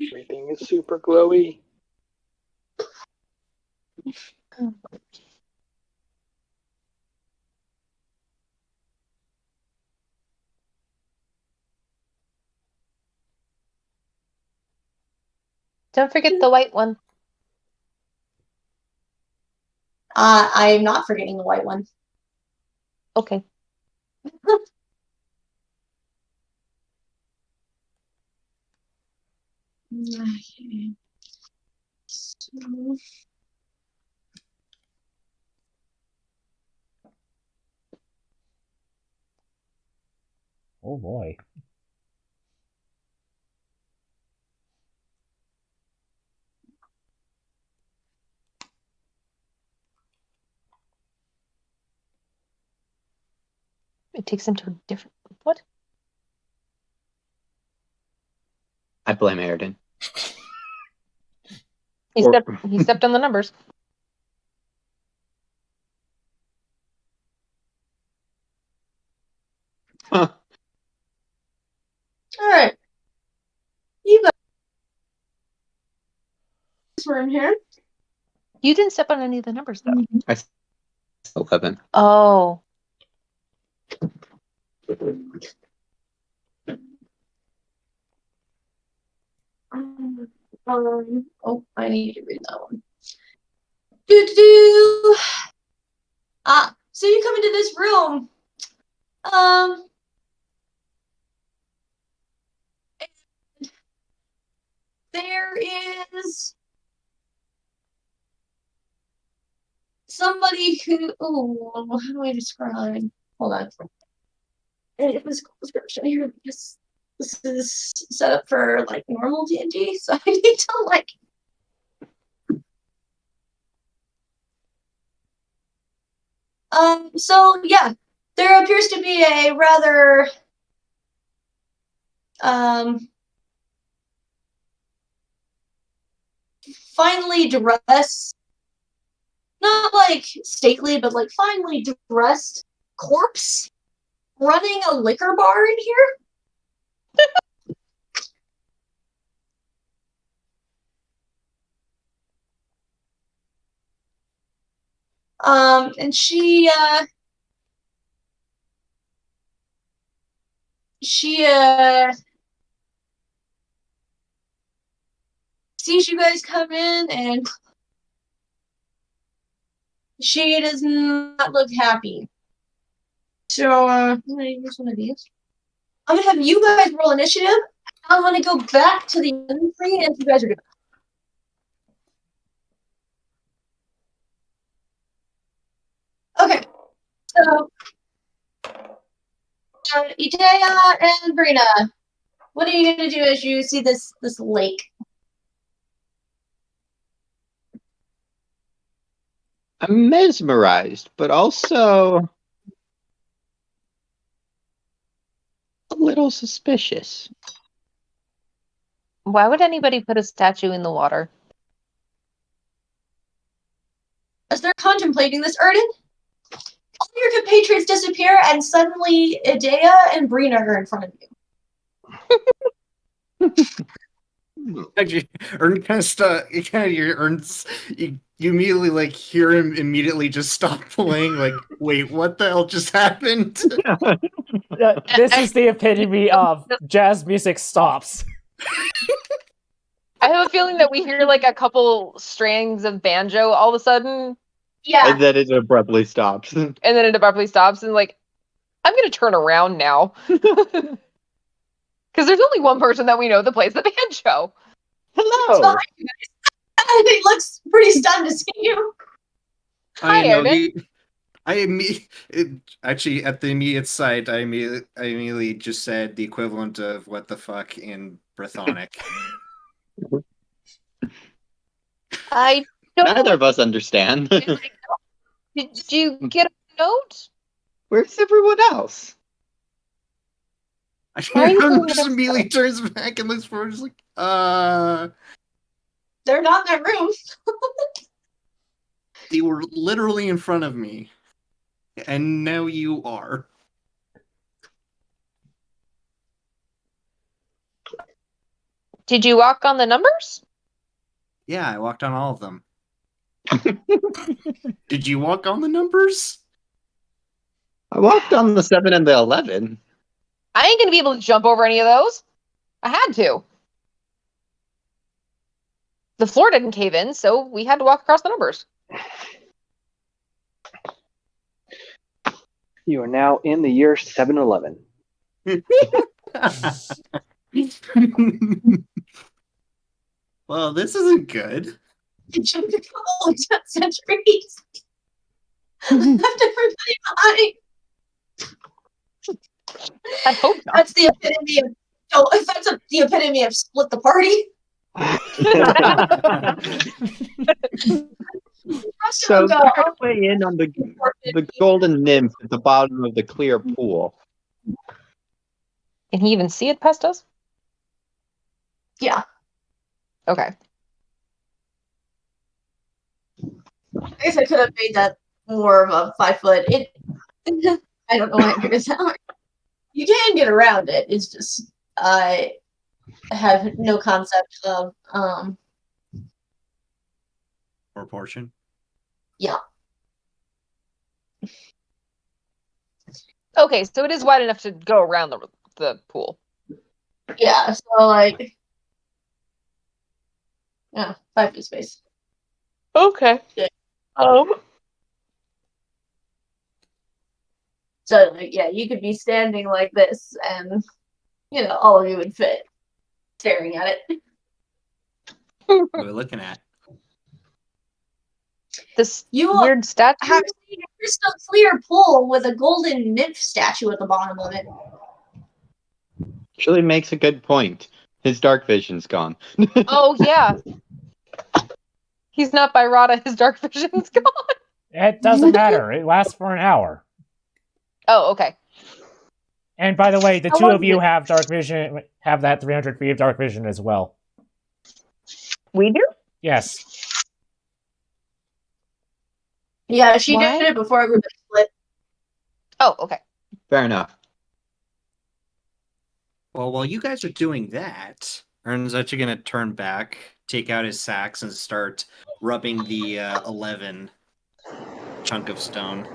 S9: Everything is super glowy.
S8: Don't forget the white one.
S2: I'm not forgetting the white one.
S8: Okay.
S2: Okay. So...
S1: Oh boy.
S8: It takes him to a different. What?
S9: I blame Airden.
S8: He stepped on the numbers.
S9: Huh.
S2: All right. You guys were in here.
S8: You didn't step on any of the numbers, though.
S9: I 11.
S8: Oh.
S2: Oh, I need to read that one. Do. So you come into this room. There is somebody who. Oh, how do I describe? Hold on. It was description here because this is set up for like normal D&D, so I need to like. So yeah, there appears to be a rather finely dressed, not like stately, but like finely dressed corpse running a liquor bar in here. And she sees you guys come in, and she does not look happy. So I'm gonna use one of these. I'm gonna have you guys roll initiative. I'm gonna go back to the entry, and you guys are good. Okay, so Idea and Brina, what are you gonna do as you see this lake?
S9: I'm mesmerized, but also a little suspicious.
S8: Why would anybody put a statue in the water?
S2: As they're contemplating this, Erden, all your compatriots disappear, and suddenly Idea and Brina are in front of you.
S3: Actually, Ern kind of stuck. You immediately like hear him immediately just stop playing. Like, wait, what the hell just happened?
S1: This is the epitome of jazz music stops.
S8: I have a feeling that we hear like a couple strings of banjo all of a sudden.
S2: Yeah.
S9: And then it abruptly stops.
S8: And then it abruptly stops, and like, I'm gonna turn around now. Because there's only one person that we know that plays the banjo.
S9: Hello.
S2: He looks pretty stunned to see you.
S3: I know
S8: Erden.
S3: Actually, at the immediate site, I immediately just said the equivalent of "what the fuck" in Brythonic.
S8: I don't know.
S9: Neither of us understand.
S8: Did you get a note?
S9: Where's everyone else?
S8: Why are you
S3: Everyone
S8: doing
S3: just
S8: that?
S3: immediately turns back and looks forward, just like,
S2: They're not in that room.
S3: they were literally in front of me, and now you are.
S8: Did you walk on the numbers?
S3: Yeah, I walked on all of them. Did you walk on the numbers?
S9: I walked on the 7 and the 11.
S8: I ain't gonna be able to jump over any of those. I had to. The floor didn't cave in, so we had to walk across the numbers.
S10: You are now in the year 711.
S3: Well, this isn't good.
S2: It jumped a couple of centuries. Left everybody behind.
S8: I hope not.
S2: That's the epitome of. Oh, that's the epitome of split the party.
S9: So try to weigh in on the golden nymph at the bottom of the clear pool.
S8: Can he even see it past us?
S2: Yeah.
S8: Okay.
S2: I guess I could have made that more of a 5 foot. I don't know why I'm doing that. You can get around it. It's just I have no concept of
S3: Proportion.
S2: Yeah.
S8: Okay, so it is wide enough to go around the pool.
S2: Yeah, so like 5 feet space.
S8: Okay.
S2: Yeah. So like yeah, you could be standing like this and all of you would fit staring at it.
S3: What are we looking at?
S8: This
S2: You
S8: weird statue.
S2: have seen a crystal clear pool with a golden nymph statue at the bottom of it.
S9: Actually makes a good point. His dark vision's gone.
S8: Oh yeah. He's not by Rada, his dark vision's gone.
S1: It doesn't matter. It lasts for an hour.
S8: Oh, okay.
S1: And by the way, the
S8: How
S1: two
S8: long
S1: of you
S8: did-
S1: have dark vision, have that 300 feet of dark vision as well.
S8: We do?
S1: Yes.
S2: Yeah, she
S8: Why?
S2: did it before everybody split.
S8: Oh, okay.
S9: Fair enough.
S3: Well, while you guys are doing that, Ern's actually going to turn back, take out his sacks, and start rubbing the 11 chunk of stone.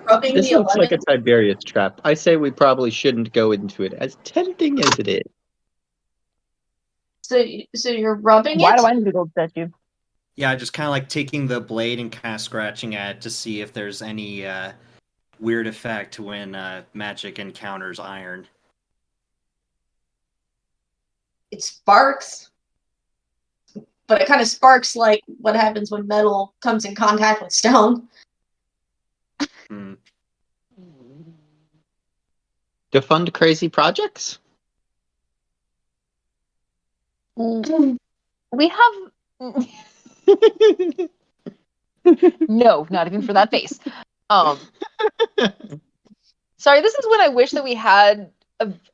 S2: Rubbing
S9: This
S2: the
S9: looks like a
S2: 11.
S9: Tiberius trap. I say we probably shouldn't go into it, as tempting as it is.
S2: So you're rubbing
S8: Why
S2: it?
S8: do I need a gold statue?
S3: Yeah, just kind of like taking the blade and kind of scratching at it to see if there's any weird effect when magic encounters iron.
S2: It sparks. But it kind of sparks like what happens when metal comes in contact with stone.
S3: Hmm.
S9: To fund crazy projects?
S8: We have no, not even for that face. Sorry, this is when I wish that we had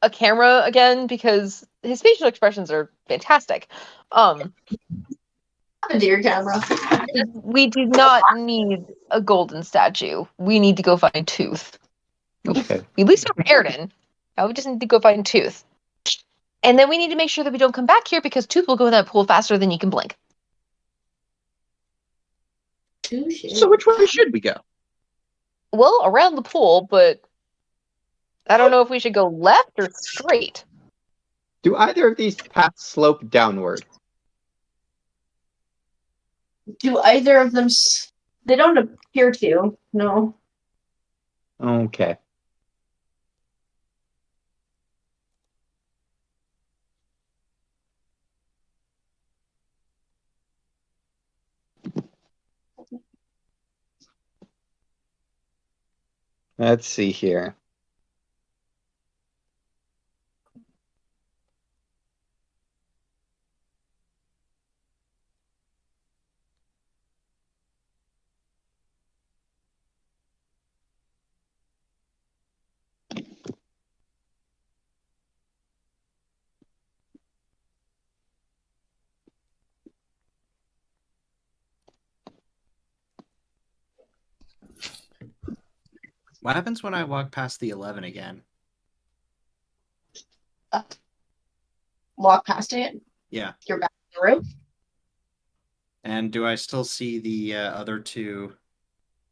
S8: a camera again because his facial expressions are fantastic.
S2: A deer camera.
S8: We do not need a golden statue. We need to go find Tooth.
S9: Okay.
S8: We at least from Airden. Now we just need to go find Tooth. And then we need to make sure that we don't come back here because Tooth will go in that pool faster than you can blink.
S9: So which way should we go?
S8: Well, around the pool, but I don't know if we should go left or straight.
S9: Do either of these paths slope downward?
S2: Do either of them? They don't appear to. No.
S9: Okay. Let's see here.
S3: What happens when I walk past the 11 again?
S2: Walk past it.
S3: Yeah.
S2: You're back in the room.
S3: And do I still see the other two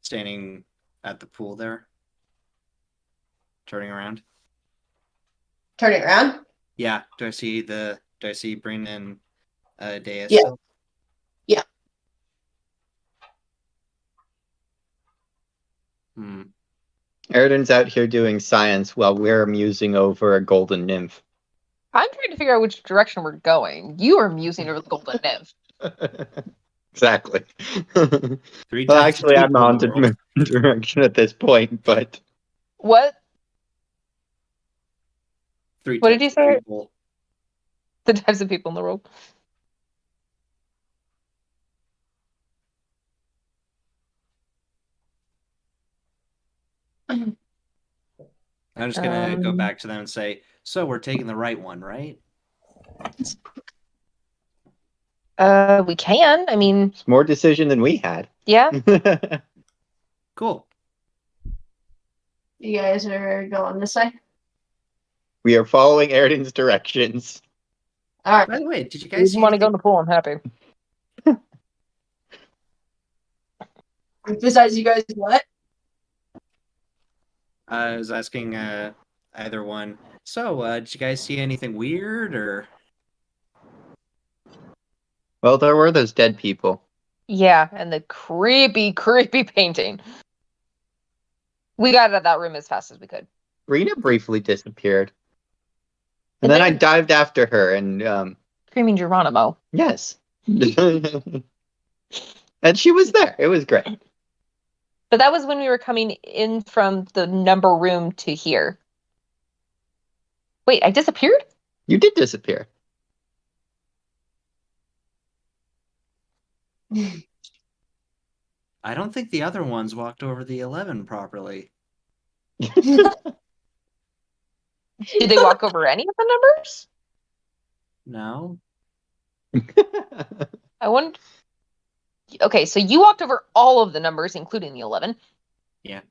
S3: standing at the pool there? Turning around?
S2: Turning around.
S3: Yeah. Do I see Bryn and Dea
S2: Yeah.
S3: still?
S2: Yeah.
S9: Eridan's out here doing science while we're musing over a golden nymph.
S8: I'm trying to figure out which direction we're going. You are musing over the golden nymph.
S9: Exactly.
S3: Three
S9: Well,
S3: types of
S9: actually, I'm
S3: people in
S9: on
S3: the world.
S9: the direction at this point, but
S8: What?
S3: Three
S8: What did
S3: types
S8: you
S3: of
S8: say?
S3: people.
S8: The types of people in the world.
S3: I'm just gonna go back to them and say, so we're taking the right one, right?
S8: We can. I mean,
S9: it's more decision than we had.
S8: yeah.
S3: Cool.
S2: You guys are going this way.
S9: We are following Eridan's directions.
S2: All right.
S3: By the way, did you
S8: You
S3: guys see
S8: want to go in
S3: anything?
S8: the pool? I'm happy.
S2: Besides, you guys, what?
S3: I was asking either one. So, did you guys see anything weird or?
S9: Well, there were those dead people.
S8: Yeah, and the creepy, creepy painting. We got out of that room as fast as we could.
S9: Rena briefly disappeared. And then I dived after her and
S8: Screaming Geronimo.
S9: yes. And she was there. It was great.
S8: But that was when we were coming in from the number room to here. Wait, I disappeared?
S9: You did disappear.
S3: I don't think the other ones walked over the 11 properly.
S8: Did they walk over any of the numbers?
S3: No.
S8: I wonder. Okay, so you walked over all of the numbers, including the 11.
S3: Yeah.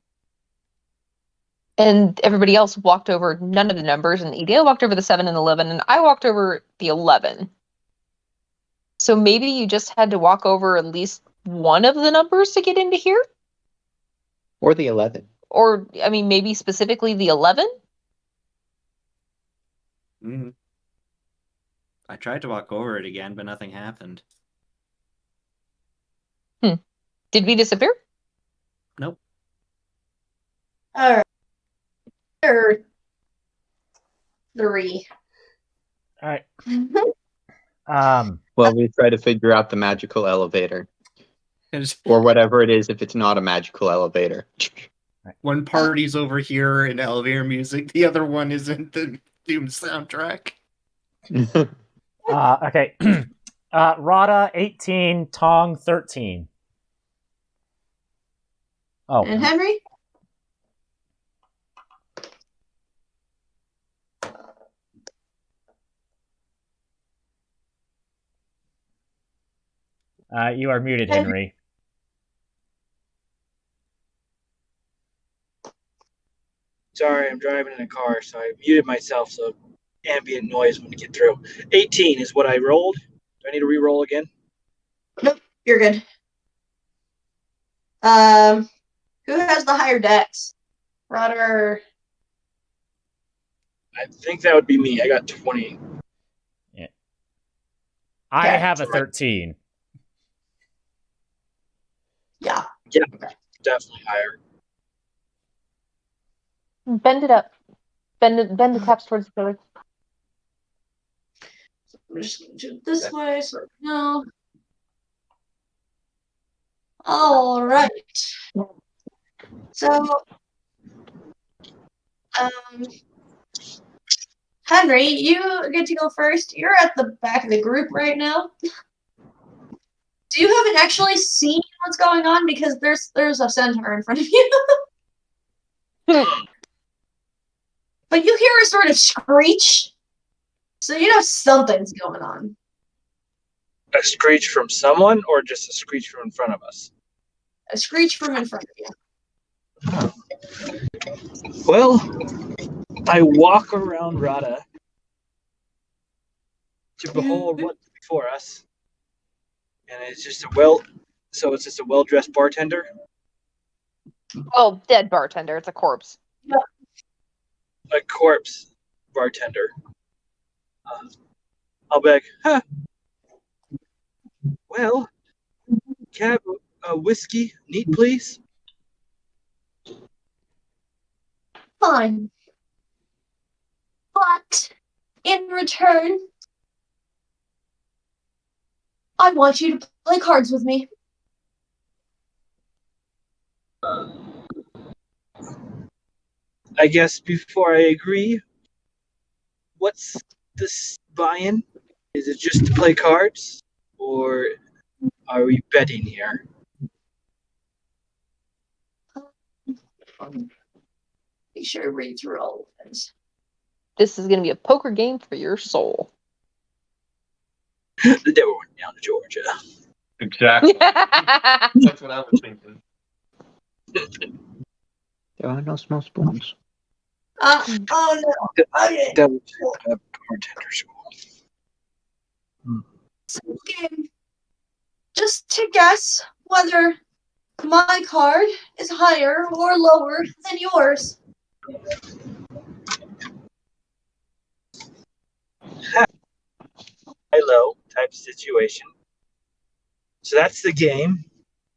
S8: And everybody else walked over none of the numbers, and Edale walked over the 7 and 11, and I walked over the 11. So maybe you just had to walk over at least one of the numbers to get into here?
S9: Or the 11.
S8: Or, I mean, maybe specifically the 11?
S3: Mm-hmm. I tried to walk over it again, but nothing happened.
S8: Did we disappear?
S3: Nope.
S2: All right. 3.
S1: All right.
S9: Well, we try to figure out the magical elevator.
S3: There's
S9: Or whatever it is if it's not a magical elevator.
S3: one party's over here in elevator music, the other one is in the Doom soundtrack.
S1: Okay. Rada 18, Tong 13. Oh.
S2: And Henry?
S1: You are muted, Henry.
S4: Sorry, I'm driving in a car, so I muted myself so ambient noise wouldn't get through. 18 is what I rolled. Do I need to re-roll again?
S2: Nope, you're good. Who has the higher dex? Rada or...
S4: I think that would be me. I got 20.
S1: Yeah. I have a 13.
S2: Yeah.
S4: Yeah, definitely higher.
S8: Bend it up. Bend the taps towards each other.
S2: I'm just going to do it this way, so no. All right. So Henry, you get to go first. You're at the back of the group right now. So you haven't actually seen what's going on because there's a centaur in front of you. But you hear a sort of screech. So you know something's going on.
S4: A screech from someone, or just a screech from in front of us?
S2: A screech from in front of you.
S4: Well, I walk around Rada to behold what's before us, and it's just a well-dressed bartender.
S8: Well, dead bartender. It's a corpse.
S4: A corpse bartender. I'll beg, well, can I have a whiskey neat, please?
S2: Fine. But in return, I want you to play cards with me.
S4: I guess before I agree, what's this buy-in? Is it just to play cards, or are we betting here?
S2: Be sure to read through all of this.
S8: This is going to be a poker game for your soul.
S4: The devil went down to Georgia.
S6: Exactly. That's what I was thinking.
S9: There are no small spoons.
S2: Oh no. Okay.
S4: Devil bartender school.
S2: Okay. Just to guess whether my card is higher or lower than yours.
S4: High-low type situation. So that's the game.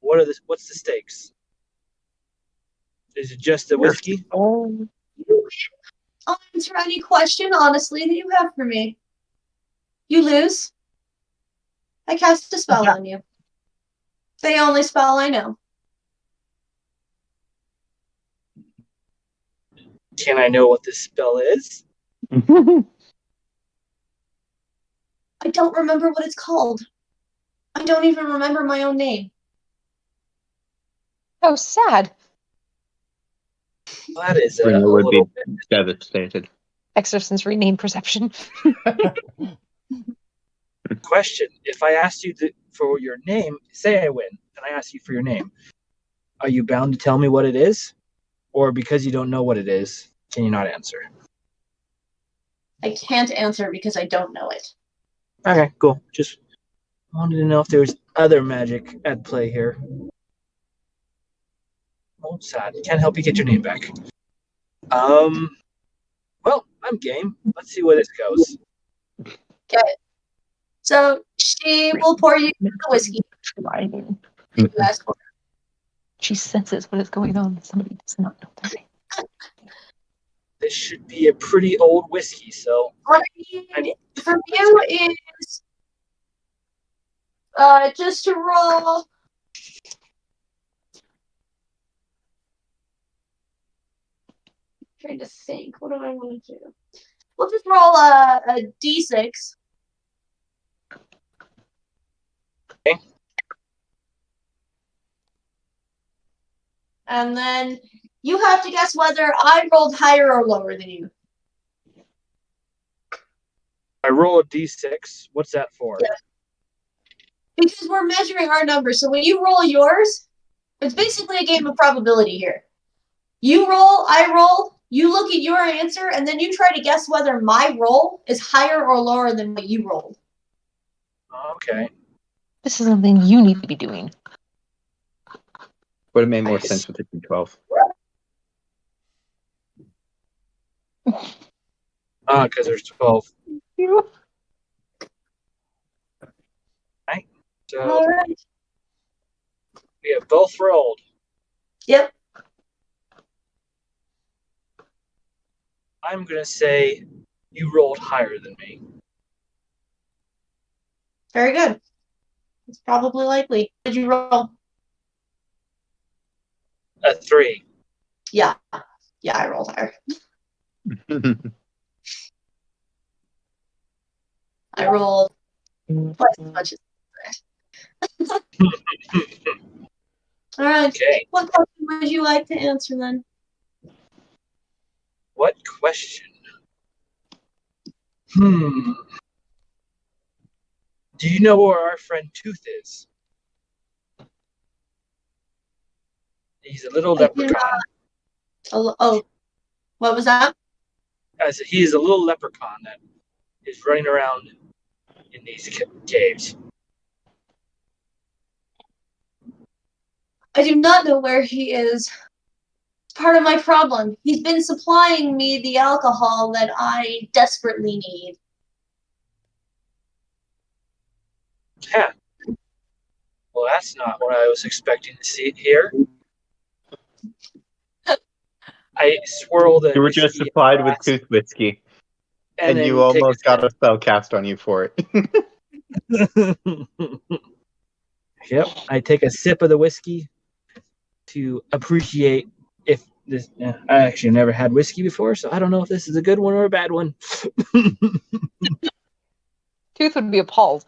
S4: What's the stakes? Is it just the whiskey?
S2: I'll answer any question honestly that you have for me. You lose. I cast a spell on you. The only spell I know.
S4: Can I know what this spell is?
S2: I don't remember what it's called. I don't even remember my own name.
S8: Oh, sad.
S4: That is a
S9: Bruno would be
S4: little bit.
S9: devastated.
S8: Extrasensory name perception.
S4: Question. If I asked you for your name, say I win, and I ask you for your name, are you bound to tell me what it is? Or because you don't know what it is, can you not answer?
S2: I can't answer because I don't know it.
S4: Okay, cool. Just wanted to know if there was other magic at play here. Oh, sad. Can't help you get your name back. Well, I'm game. Let's see where this goes.
S2: Okay. So she will pour you the whiskey. You ask for.
S8: She senses what is going on. Somebody does not know their name.
S4: This should be a pretty old whiskey, so
S2: What I need from you is just to roll. Trying to think. What do I want to do? We'll just roll a d6.
S4: Okay.
S2: And then you have to guess whether I rolled higher or lower than you.
S4: I roll a d6. What's that for?
S2: Yeah. Because we're measuring our numbers. So when you roll yours, it's basically a game of probability here. You roll, I roll, you look at your answer, and then you try to guess whether my roll is higher or lower than what you rolled.
S4: Okay.
S8: This is something you need to be doing.
S9: Would have made more sense with the D12.
S4: Because there's 12. Right. So
S2: All right.
S4: we have both rolled.
S2: Yep.
S4: I'm going to say you rolled higher than me.
S2: Very good. It's probably likely. Did you roll?
S4: A 3.
S2: Yeah. Yeah, I rolled higher. I rolled twice as much as All right.
S4: Okay.
S2: What question would you like to answer then?
S4: What question? Do you know where our friend Tooth is? He's a little leprechaun.
S2: Oh, what was that?
S4: I said he is a little leprechaun that is running around in these caves.
S2: I do not know where he is. It's part of my problem. He's been supplying me the alcohol that I desperately need.
S4: Yeah. Well, that's not what I was expecting to see here. I swirled it.
S9: You were just supplied with tooth whiskey, and you almost got a spell cast on you for it.
S4: Yep. I take a sip of the whiskey to appreciate if this. I actually never had whiskey before, so I don't know if this is a good one or a bad one.
S8: Tooth would be appalled.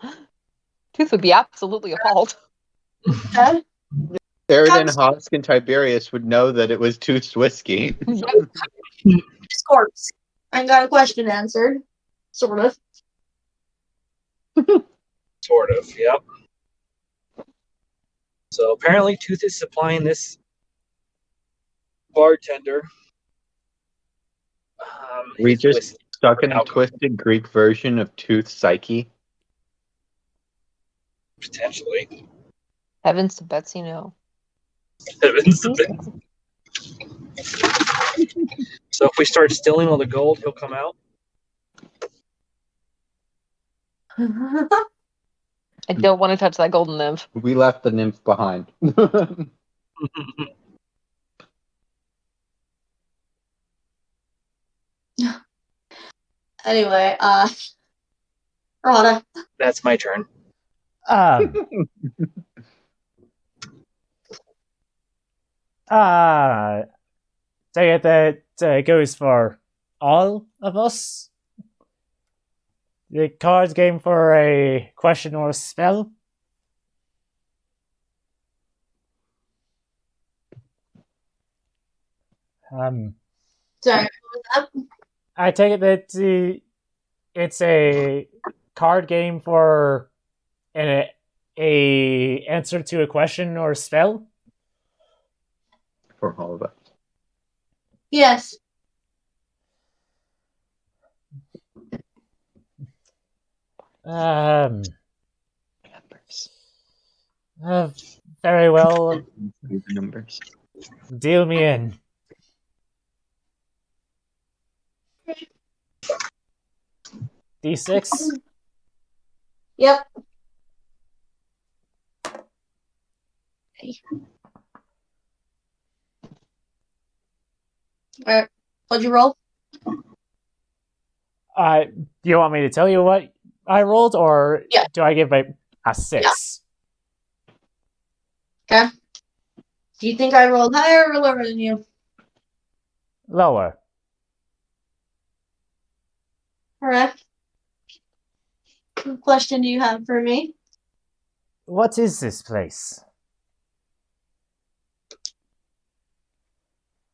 S8: Tooth would be absolutely appalled.
S2: Okay.
S9: Sheridan, Hosk, and Tiberius would know that it was Tooth's whiskey.
S2: Discourse. I got a question answered. Sort of.
S4: Sort of, yep. So apparently Tooth is supplying this bartender.
S9: We
S4: his
S9: just
S4: whiskey.
S9: stuck in a twisted Greek version of Tooth's psyche.
S4: Potentially.
S8: Heavens to Betsy, no.
S4: Heavens to Betsy. So if we start stealing all the gold, he'll come out.
S8: I don't want to touch that golden nymph.
S9: We left the nymph behind.
S2: Anyway, Rhoda.
S4: That's my turn.
S1: So yeah, that goes for all of us. The card game for a question or a spell.
S2: Sorry, what was that?
S1: I take it that it's a card game for a answer to a question or a spell.
S9: For all of us.
S2: Yes.
S1: Very well.
S9: Numbers.
S1: Deal me in. D6?
S2: Yep. Alright. What'd you roll?
S1: Do you want me to tell you what I rolled, or
S2: Yeah.
S1: do I give a 6?
S2: Okay. Do you think I rolled higher or lower than you?
S1: Lower.
S2: Alright. What question do you have for me?
S1: What is this place?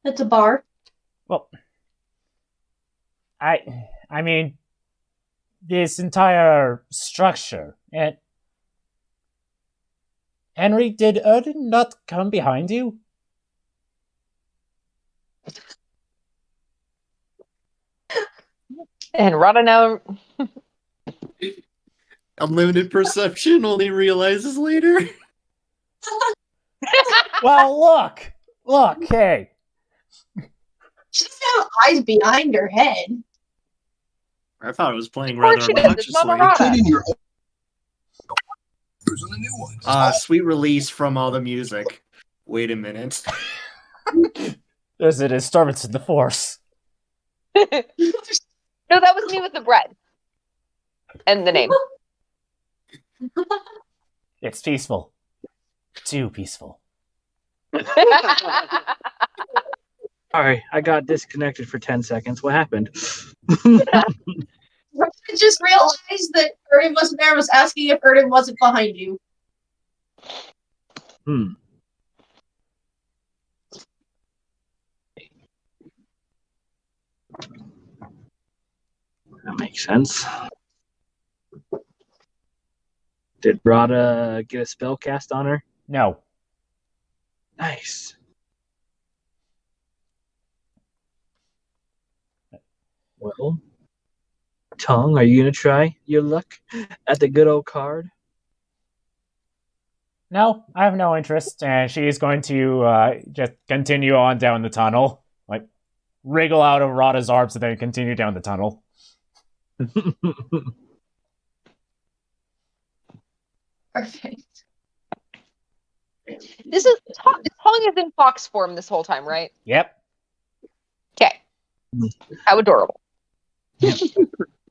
S2: It's a bar.
S1: Well, I mean, this entire structure. And Henry, did Odin not come behind you?
S8: And Rada now.
S3: Unlimited perception, only realizes later.
S1: Well, look, hey.
S2: She doesn't have eyes behind her head.
S3: I thought it was playing
S8: Of course
S3: rather
S8: she does. It's Mama
S3: obnoxiously.
S8: Rada.
S3: Sweet release from all the music. Wait a minute.
S1: There's a disturbance in the force.
S8: No, that was me with the bread. And the name.
S1: It's peaceful. Too peaceful.
S4: Sorry, I got disconnected for 10 seconds. What happened?
S2: I just realized that Ernie wasn't there. I was asking if Ernie wasn't behind you.
S4: That makes sense. Did Rada get a spell cast on her?
S1: No.
S4: Nice. Well, Tongue, are you going to try your luck at the good old card?
S1: No, I have no interest, and she is going to just continue on down the tunnel. Like, wriggle out of Rada's arms and then continue down the tunnel.
S2: Perfect.
S8: This is Tongue is in fox form this whole time, right?
S1: Yep.
S8: Okay. How adorable.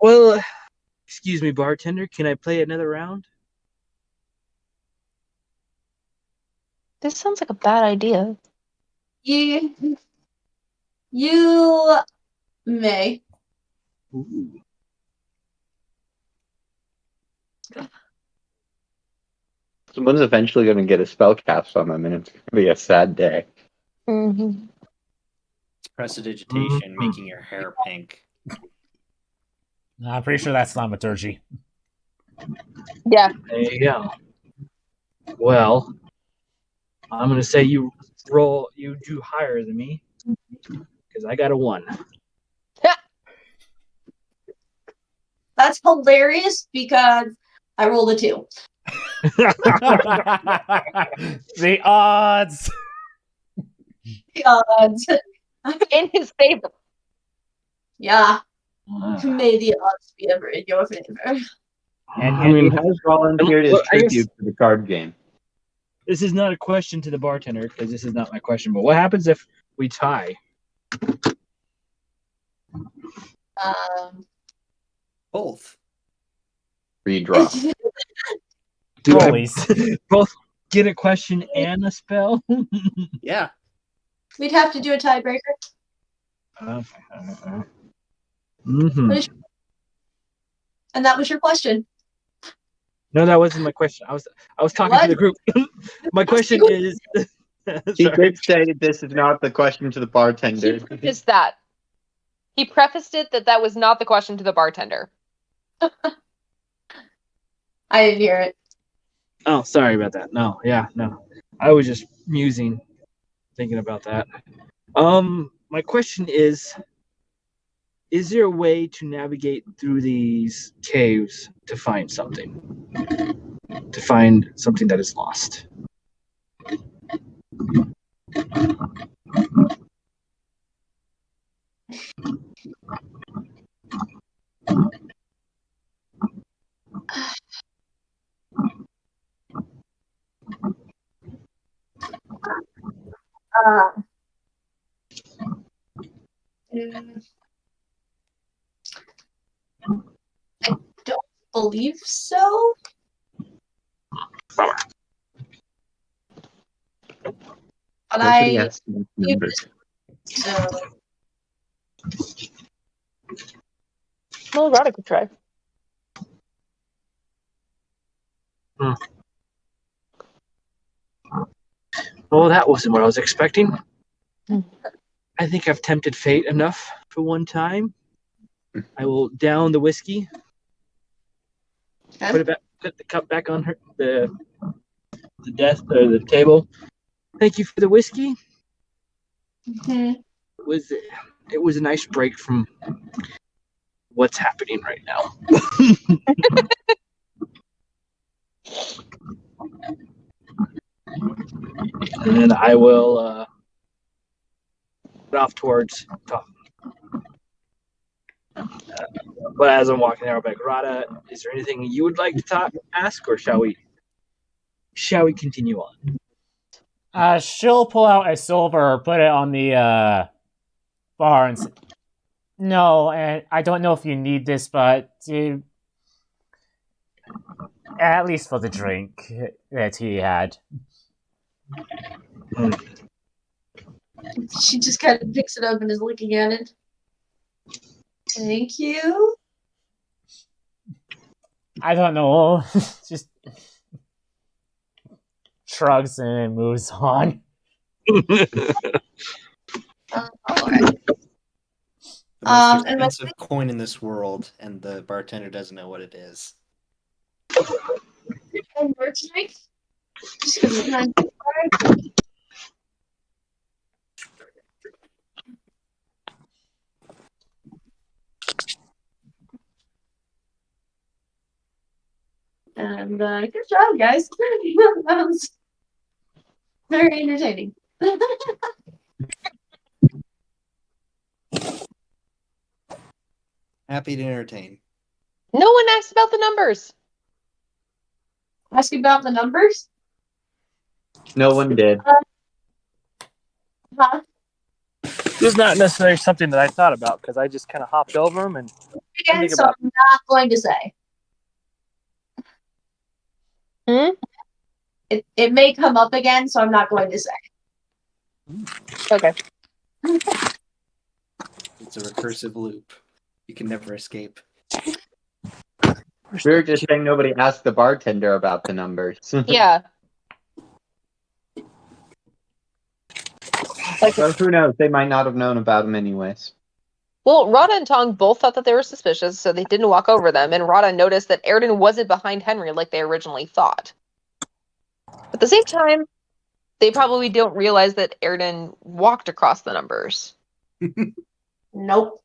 S4: Well, excuse me, bartender. Can I play another round?
S8: This sounds like a bad idea.
S2: You may.
S4: Ooh.
S9: Someone's eventually going to get a spell cast on them, and it's going to be a sad day.
S8: Mm-hmm.
S3: It's prestidigitation, making your hair pink.
S1: I'm pretty sure that's thaumaturgy.
S8: Yeah.
S4: There you go. Well, I'm going to say you do higher than me because I got a 1.
S2: That's hilarious because I rolled a 2.
S1: The odds.
S2: The odds.
S8: In his favor.
S2: Yeah. May the odds be ever in your favor.
S1: And
S9: I mean, has volunteered his
S4: Well, I guess-
S9: tribute to the card game.
S4: This is not a question to the bartender because this is not my question, but what happens if we tie?
S3: Both.
S9: Redraw.
S4: Do I
S1: Rollies.
S4: both get a question and a spell?
S3: Yeah.
S2: We'd have to do a tiebreaker.
S4: Mm-hmm.
S2: And that was your question.
S4: No, that wasn't my question. I was talking to the group. My question is.
S9: He
S4: Sorry.
S9: did say this is not the question to the bartender.
S8: He prefaced that. He prefaced it that was not the question to the bartender.
S2: I didn't hear it.
S4: Oh, sorry about that. No. I was just musing, thinking about that. My question is there a way to navigate through these caves to find something? To find something that is lost?
S2: I don't believe so. But
S9: Nobody
S2: I
S9: has to make numbers.
S2: so
S8: Well, Rada could try.
S4: Well, that wasn't what I was expecting.
S8: Hmm.
S4: I think I've tempted fate enough for one time. I will down the whiskey. Put the cup back on the desk or the table. Thank you for the whiskey.
S2: Mhm.
S4: It was a nice break from what's happening right now. And then I will head off towards top. But as I'm walking there, I'm like, Rada, is there anything you would like to ask, or shall we continue on?
S1: She'll pull out a silver, put it on the bar, and say, "No, and I don't know if you need this, but at least for the drink that he had."
S2: She just kind of picks it up and is looking at it. Thank you.
S1: I don't know. Just shrugs and moves on.
S2: Alright.
S3: The most
S2: and my
S3: expensive coin in this world, and the bartender doesn't know what it is.
S2: merchandise. Just because it's not. And good job, guys. That was very entertaining.
S3: Happy to entertain.
S8: No one asked about the numbers.
S2: Ask about the numbers?
S9: No one did.
S2: Huh?
S11: This is not necessarily something that I thought about because I just kind of hopped over them and
S2: Again,
S11: think
S2: so
S11: about
S2: I'm not going to say. It may come up again, so I'm not going to say.
S8: Okay.
S3: It's a recursive loop. You can never escape.
S9: We were just saying nobody asked the bartender about the numbers.
S8: Yeah.
S9: So who knows? They might not have known about them anyways.
S8: Well, Rada and Tong both thought that they were suspicious, so they didn't walk over them, and Rada noticed that Airden wasn't behind Henry like they originally thought. At the same time, they probably don't realize that Airden walked across the numbers.
S2: Nope.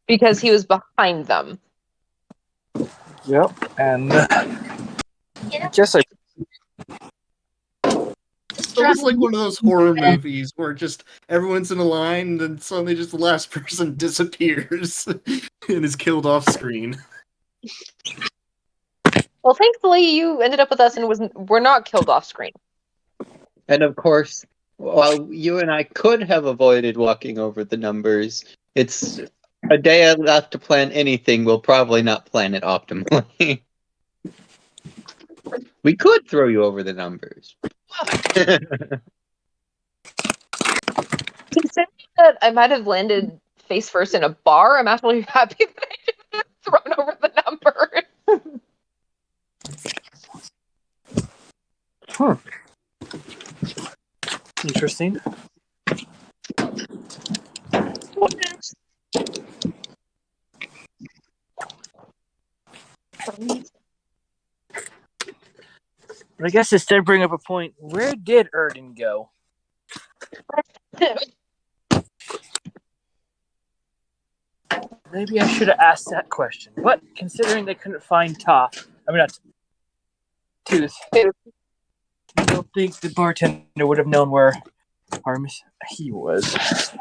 S8: Because he was behind them.
S11: Yep, and I guess
S3: It's almost like one of those horror movies where just everyone's in a line and then suddenly just the last person disappears and is killed off screen.
S8: Well, thankfully, you ended up with us and were not killed off screen.
S9: And of course, while you and I could have avoided walking over the numbers, it's a day left to plan anything. We'll probably not plan it optimally. We could throw you over the numbers.
S8: Considering that I might have landed face first in a bar, I'm actually happy that I didn't thrown over the number.
S11: Interesting.
S8: What next?
S11: But I guess this did bring up a point. Where did Erden go? Maybe I should have asked that question. What, considering they couldn't find not Tooth. I don't think the bartender would have known where he was.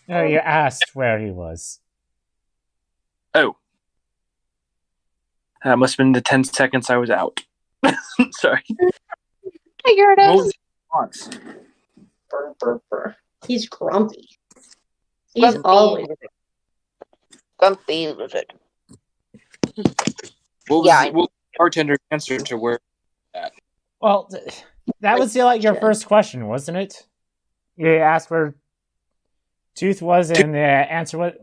S1: No, you asked where he was.
S11: Oh. That must have been the 10 seconds I was out. Sorry.
S8: Figured
S11: What was
S8: it.
S11: the response?
S2: He's grumpy. He's always
S8: grumpy with it.
S11: What was the bartender's answer to where that?
S1: Well, that was your first question, wasn't it? You asked where Tooth was, and the answer was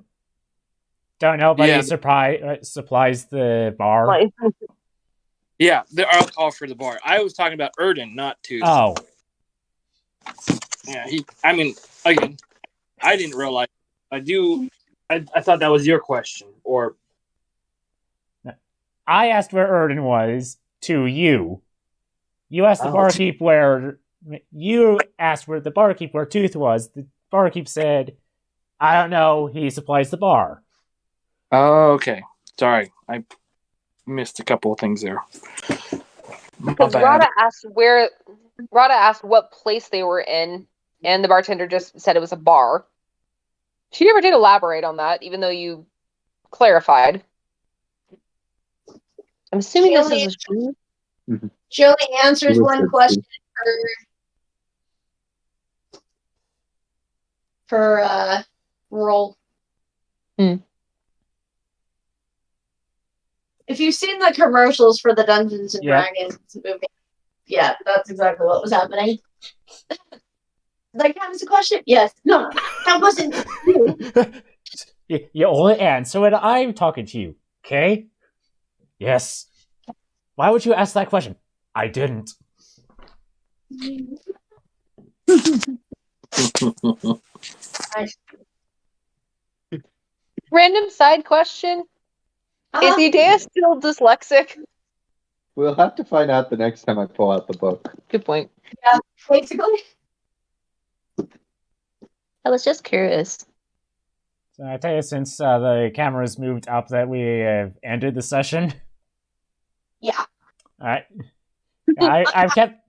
S1: don't know, but he supplies the bar.
S11: Yeah, the alcohol for the bar. I was talking about Erden, not Tooth.
S1: Oh.
S11: Yeah, again, I didn't realize. I thought that was your question, or
S1: I asked where Erden was to you. You asked the barkeep where you asked where the barkeep where Tooth was. The barkeep said, "I don't know. He supplies the bar."
S11: Oh, okay. Sorry, I missed a couple of things there.
S8: Because Rada asked what place they were in, and the bartender just said it was a bar. She never did elaborate on that, even though you clarified. I'm assuming this is a
S2: Joey answers one question per roll. If you've seen the commercials for the Dungeons and Dragons movie, yeah, that's exactly what was happening. Did I count as a question? Yes. No, that wasn't you.
S1: You only answer when I'm talking to you, okay? Yes. Why would you ask that question? I didn't.
S8: Random side question. Is Idea still dyslexic?
S9: We'll have to find out the next time I pull out the book.
S8: Good point.
S2: Yeah, basically.
S8: I was just curious.
S1: So I tell you, since the cameras moved up, that we have ended the session.
S2: Yeah.
S1: All right. I've kept